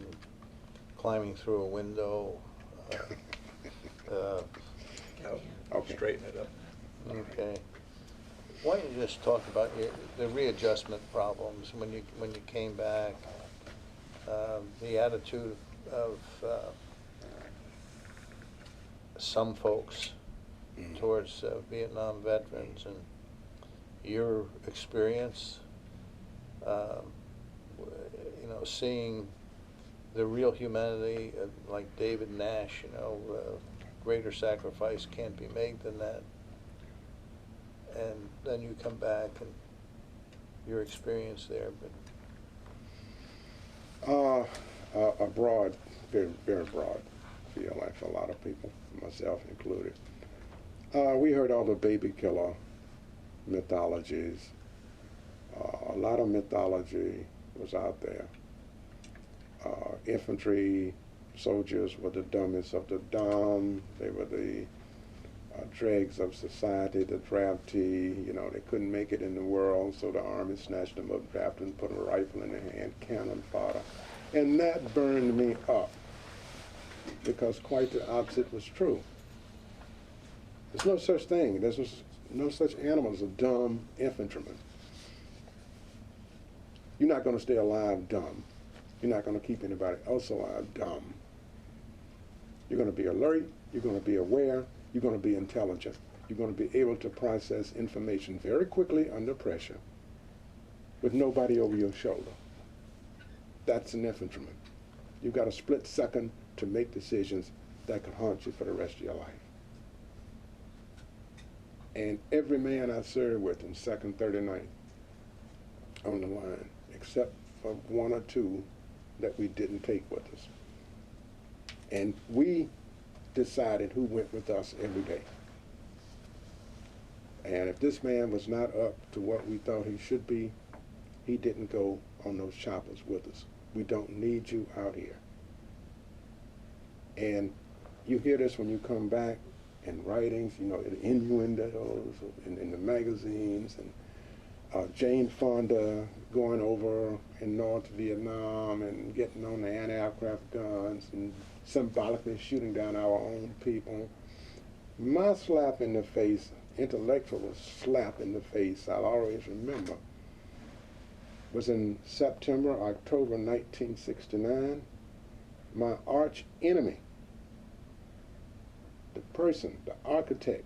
Speaker 1: climbing through a window?
Speaker 2: Okay.
Speaker 3: Straighten it up.
Speaker 1: Okay. Why don't you just talk about the readjustment problems when you came back, the attitude of some folks towards Vietnam veterans, and your experience, you know, seeing the real humanity, like David Nash, you know, greater sacrifice can't be made than that. And then you come back and your experience there.
Speaker 2: But a broad, very, very broad field, like for a lot of people, myself included. We heard all the baby killer mythologies. A lot of mythology was out there. Infantry soldiers were the dumbest of the dumb. They were the dregs of society, the draftee. You know, they couldn't make it in the world, so the army snatched them up, drafted them, put a rifle in their hand, cannon fodder. And that burned me up, because quite the opposite was true. There's no such thing. There's no such animal as a dumb infantryman. You're not going to stay alive dumb. You're not going to keep anybody else alive dumb. You're going to be alert. You're going to be aware. You're going to be intelligent. You're going to be able to process information very quickly under pressure with nobody over your shoulder. That's an infantryman. You've got a split second to make decisions that could haunt you for the rest of your life. And every man I served with in 2nd, 39th on the line, except for one or two that we didn't take with us. And we decided who went with us every day. And if this man was not up to what we thought he should be, he didn't go on those choppers with us. We don't need you out here. And you hear this when you come back in writings, you know, in innuendos, in the magazines, and Jane Fonda going over in North Vietnam and getting on the anti-aircraft guns and symbolically shooting down our own people. My slap in the face, intellectual slap in the face, I'll always remember, was in September, October 1969. My arch enemy, the person, the architect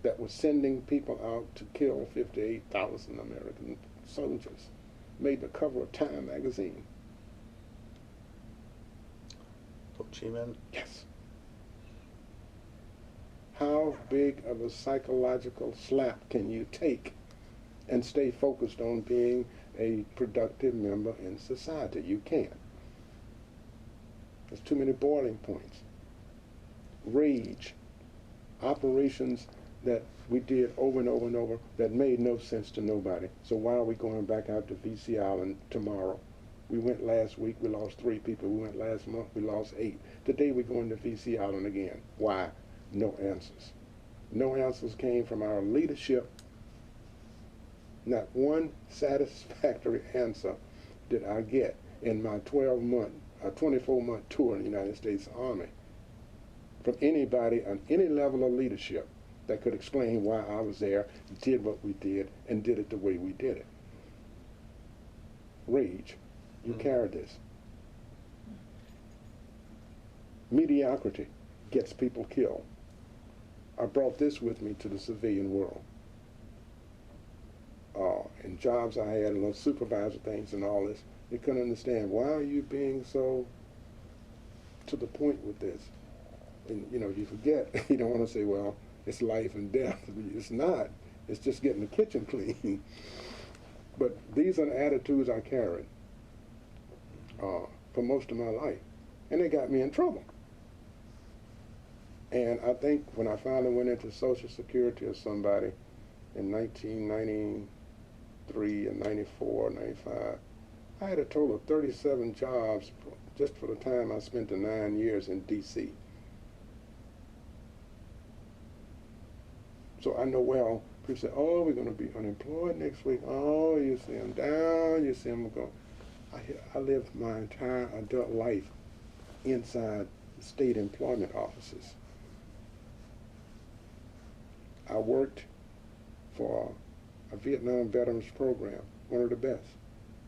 Speaker 2: that was sending people out to kill 58,000 American soldiers, made the cover of Time magazine.
Speaker 1: Ho Chi Minh?
Speaker 2: Yes. How big of a psychological slap can you take and stay focused on being a productive member in society? You can't. There's too many boiling points. Rage, operations that we did over and over and over that made no sense to nobody. So why are we going back out to VC Island tomorrow? We went last week, we lost 3 people. We went last month, we lost 8. Today we're going to VC Island again. Why? No answers. No answers came from our leadership. Not one satisfactory answer did I get in my 24-month tour in the United States Army from anybody on any level of leadership that could explain why I was there, did what we did, and did it the way we did it. Rage, you carry this. Mediocrity gets people killed. I brought this with me to the civilian world. In jobs I had, and those supervisor things and all this, they couldn't understand, why are you being so to the point with this? And you forget, you don't want to say, well, it's life and death. It's not. It's just getting the kitchen clean. But these are the attitudes I carried for most of my life. And they got me in trouble. And I think when I finally went into Social Security or somebody in 1993 and 94, 95, I had a total of 37 jobs just for the time I spent the 9 years in D.C. So I know, well, people say, oh, we're going to be unemployed next week. Oh, you see them down, you see them going. I lived my entire adult life inside state employment offices. I worked for a Vietnam Veterans Program, one of the best,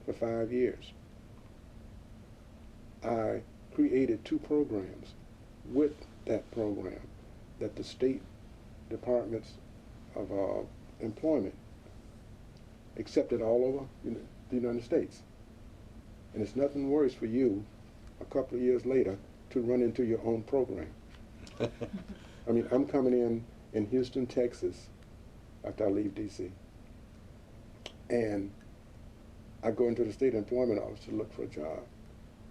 Speaker 2: for 5 years. I created 2 programs with that program that the state departments of employment accepted all over the United States. And it's nothing worse for you a couple of years later to run into your own program. I mean, I'm coming in Houston, Texas, after I leave D.C. And I go into the state employment office to look for a job.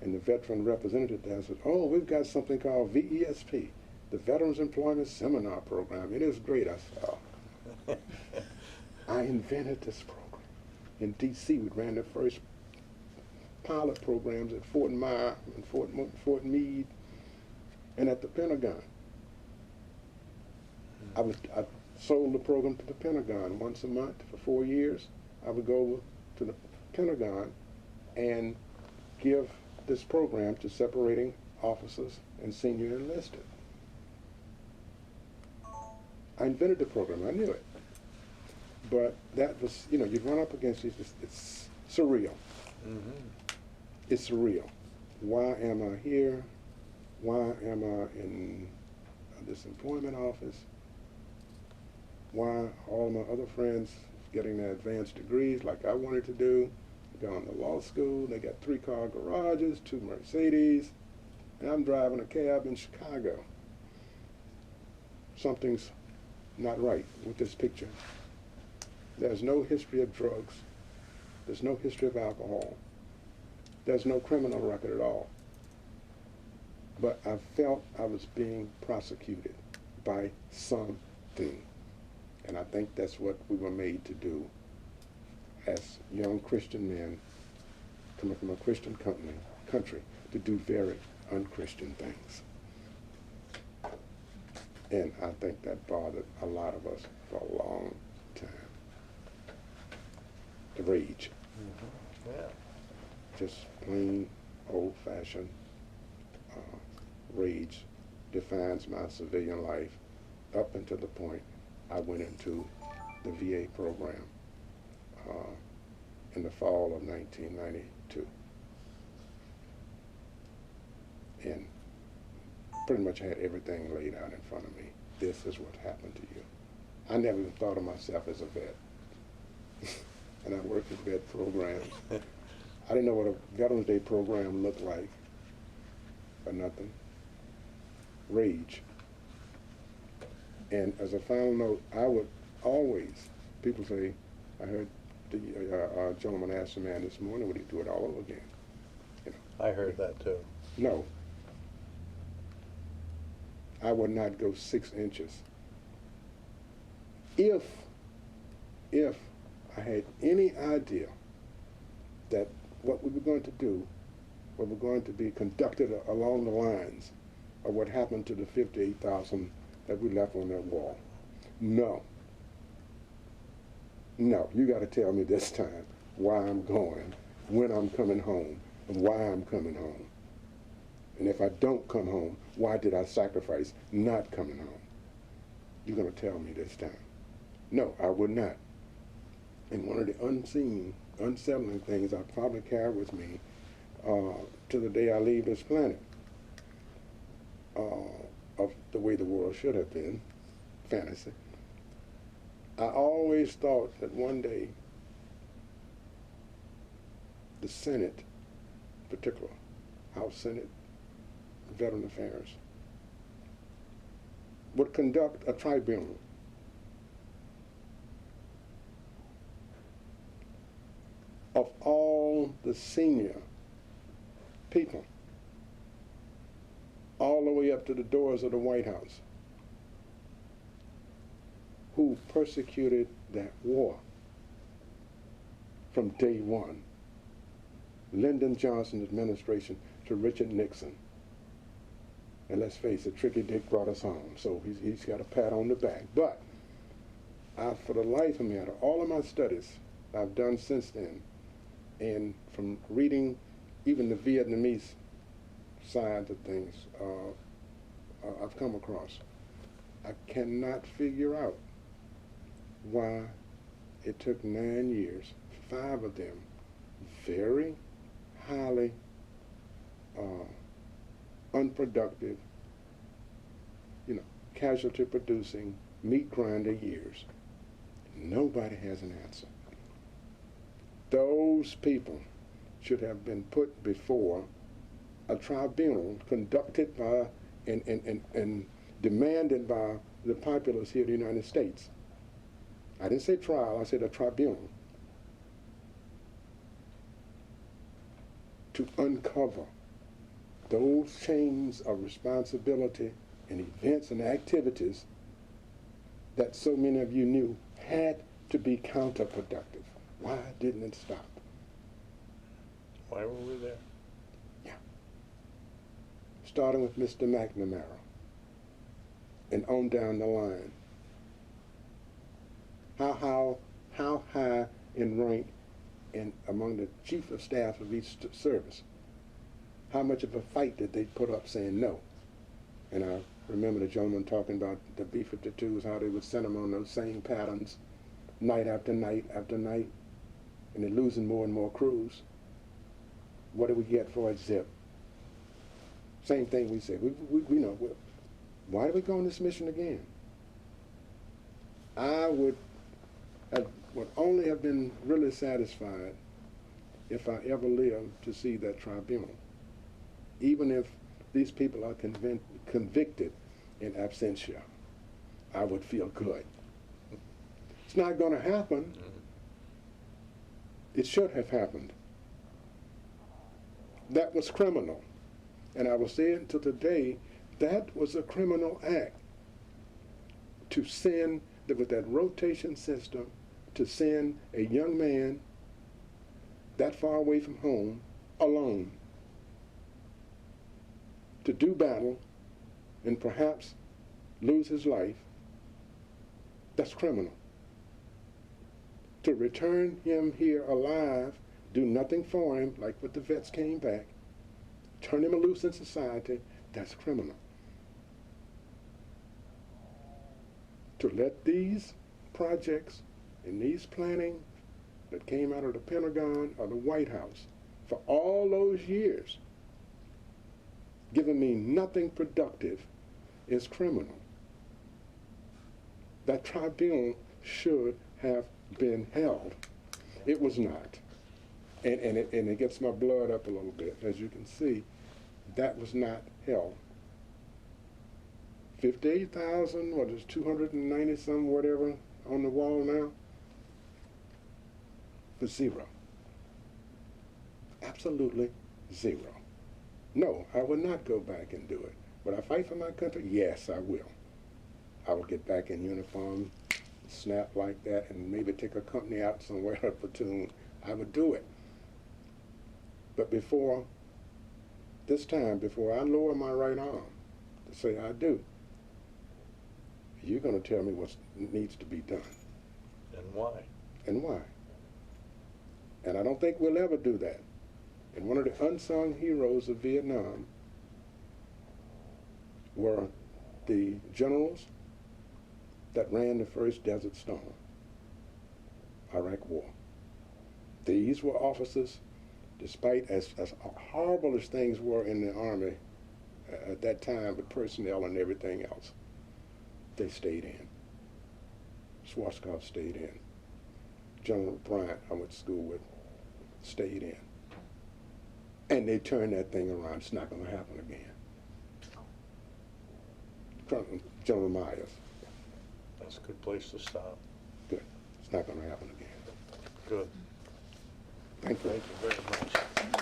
Speaker 2: And the veteran representative there says, oh, we've got something called VESP, the Veterans Employment Seminar Program. It is great. I said, oh. I invented this program. In D.C., we ran the first pilot programs at Fort Myer and Fort Meade and at the Pentagon. I sold the program to the Pentagon once a month for 4 years. I would go over to the Pentagon and give this program to separating officers and senior enlisted. I invented the program. I knew it. But that was, you'd run up against it. It's surreal. Mm-hmm. It's surreal. Why am I here? Why am I in this employment office? Why all my other friends getting their advanced degrees like I wanted to do? Gone to law school. They got 3-car garages, 2 Mercedes, and I'm driving a cab in Chicago. Something's not right with this picture. There's no history of drugs. There's no history of alcohol. There's no criminal record at all. But I felt I was being prosecuted by something. And I think that's what we were made to do as young Christian men coming from a Christian country to do very unchristian things. And I think that bothered a lot of us for a long time. The rage. Mm-hmm. Yeah. Just plain old-fashioned rage defines my civilian life up until the point I went into the VA program in the fall of 1992. And pretty much had everything laid out in front of me. This is what happened to you. I never even thought of myself as a vet. And I worked with vet programs. I didn't know what a Veterans Day program looked like, or nothing. Rage. And as a final note, I would always, people say, I heard the gentleman ask the man this morning, would he do it all over again?
Speaker 1: I heard that too.
Speaker 2: No. I would not go 6 inches. If I had any idea that what we were going to do, what we're going to be conducted along the lines of what happened to the 58,000 that we left on that wall. No. No, you got to tell me this time why I'm going, when I'm coming home, and why I'm coming home. And if I don't come home, why did I sacrifice not coming home? You're going to tell me this time. No, I would not. And one of the unseen, unsettling things I probably carry with me to the day I leave this planet, of the way the world should have been, fantasy. I always thought that one day the Senate, particular House Senate Veteran Affairs, would conduct a tribunal of all the senior people, all the way up to the doors of the White House, who persecuted that war from day one. Lyndon Johnson administration to Richard Nixon. And let's face it, Tricky Dick brought us home, so he's got a pat on the back. But for the life of me, out of all of my studies I've done since then, and from reading even the Vietnamese side of things I've come across, I cannot figure out why it took 9 years, 5 of them very highly unproductive, casualty producing, meat grinder years. Nobody has an answer. Those people should have been put before a tribunal conducted by and demanded by the populace here in the United States. I didn't say trial, I said a tribunal, to uncover those chains of responsibility and events and activities that so many of you knew had to be counterproductive. Why didn't it stop?
Speaker 1: Why were we there?
Speaker 2: Yeah. Starting with Mr. McNamara and on down the line. How high in rank and among the chief of staff of each service, how much of a fight did they put up saying no? And I remember the gentleman talking about the B-52s, how they would send them on those same patterns night after night after night, and they're losing more and more crews. What do we get for a zip? Same thing we say. We know. Why do we go on this mission again? I would only have been really satisfied if I ever lived to see that tribunal. Even if these people are convicted in absentia, I would feel good. It's not going to happen. It should have happened. That was criminal. And I will say it until today, that was a criminal act. To send, with that rotation system, to send a young man that far away from home, alone, to do battle and perhaps lose his life, that's criminal. To return him here alive, do nothing for him, like when the vets came back, turn him loose in society, that's criminal. To let these projects and these planning that came out of the Pentagon or the White House for all those years, giving me nothing productive, is criminal. That tribunal should have been held. It was not. And it gets my blood up a little bit. As you can see, that was not held. 58,000, what is 290 some whatever on the wall now? For zero. Absolutely zero. No, I will not go back and do it. Would I fight for my country? Yes, I will. I will get back in uniform, snap like that, and maybe take a company out somewhere, a platoon. I would do it. But before this time, before I lower my right arm to say I do, You're going to tell me what needs to be done
Speaker 1: And why?
Speaker 2: and why. And I don't think we'll ever do that. And one of the unsung heroes of Vietnam were the generals that ran the first Desert Storm, Iraq War. These were officers, despite as horrible as things were in the Army at that time, with personnel and everything else, they stayed in. Schwarzkopf stayed in. General Bryant, I went to school with, stayed in. And they turned that thing around. It's not going to happen again. General Myers.
Speaker 1: That's a good place to stop.
Speaker 2: Good. It's not going to happen again.
Speaker 1: Good.
Speaker 2: Thank you.
Speaker 1: Thank you very much.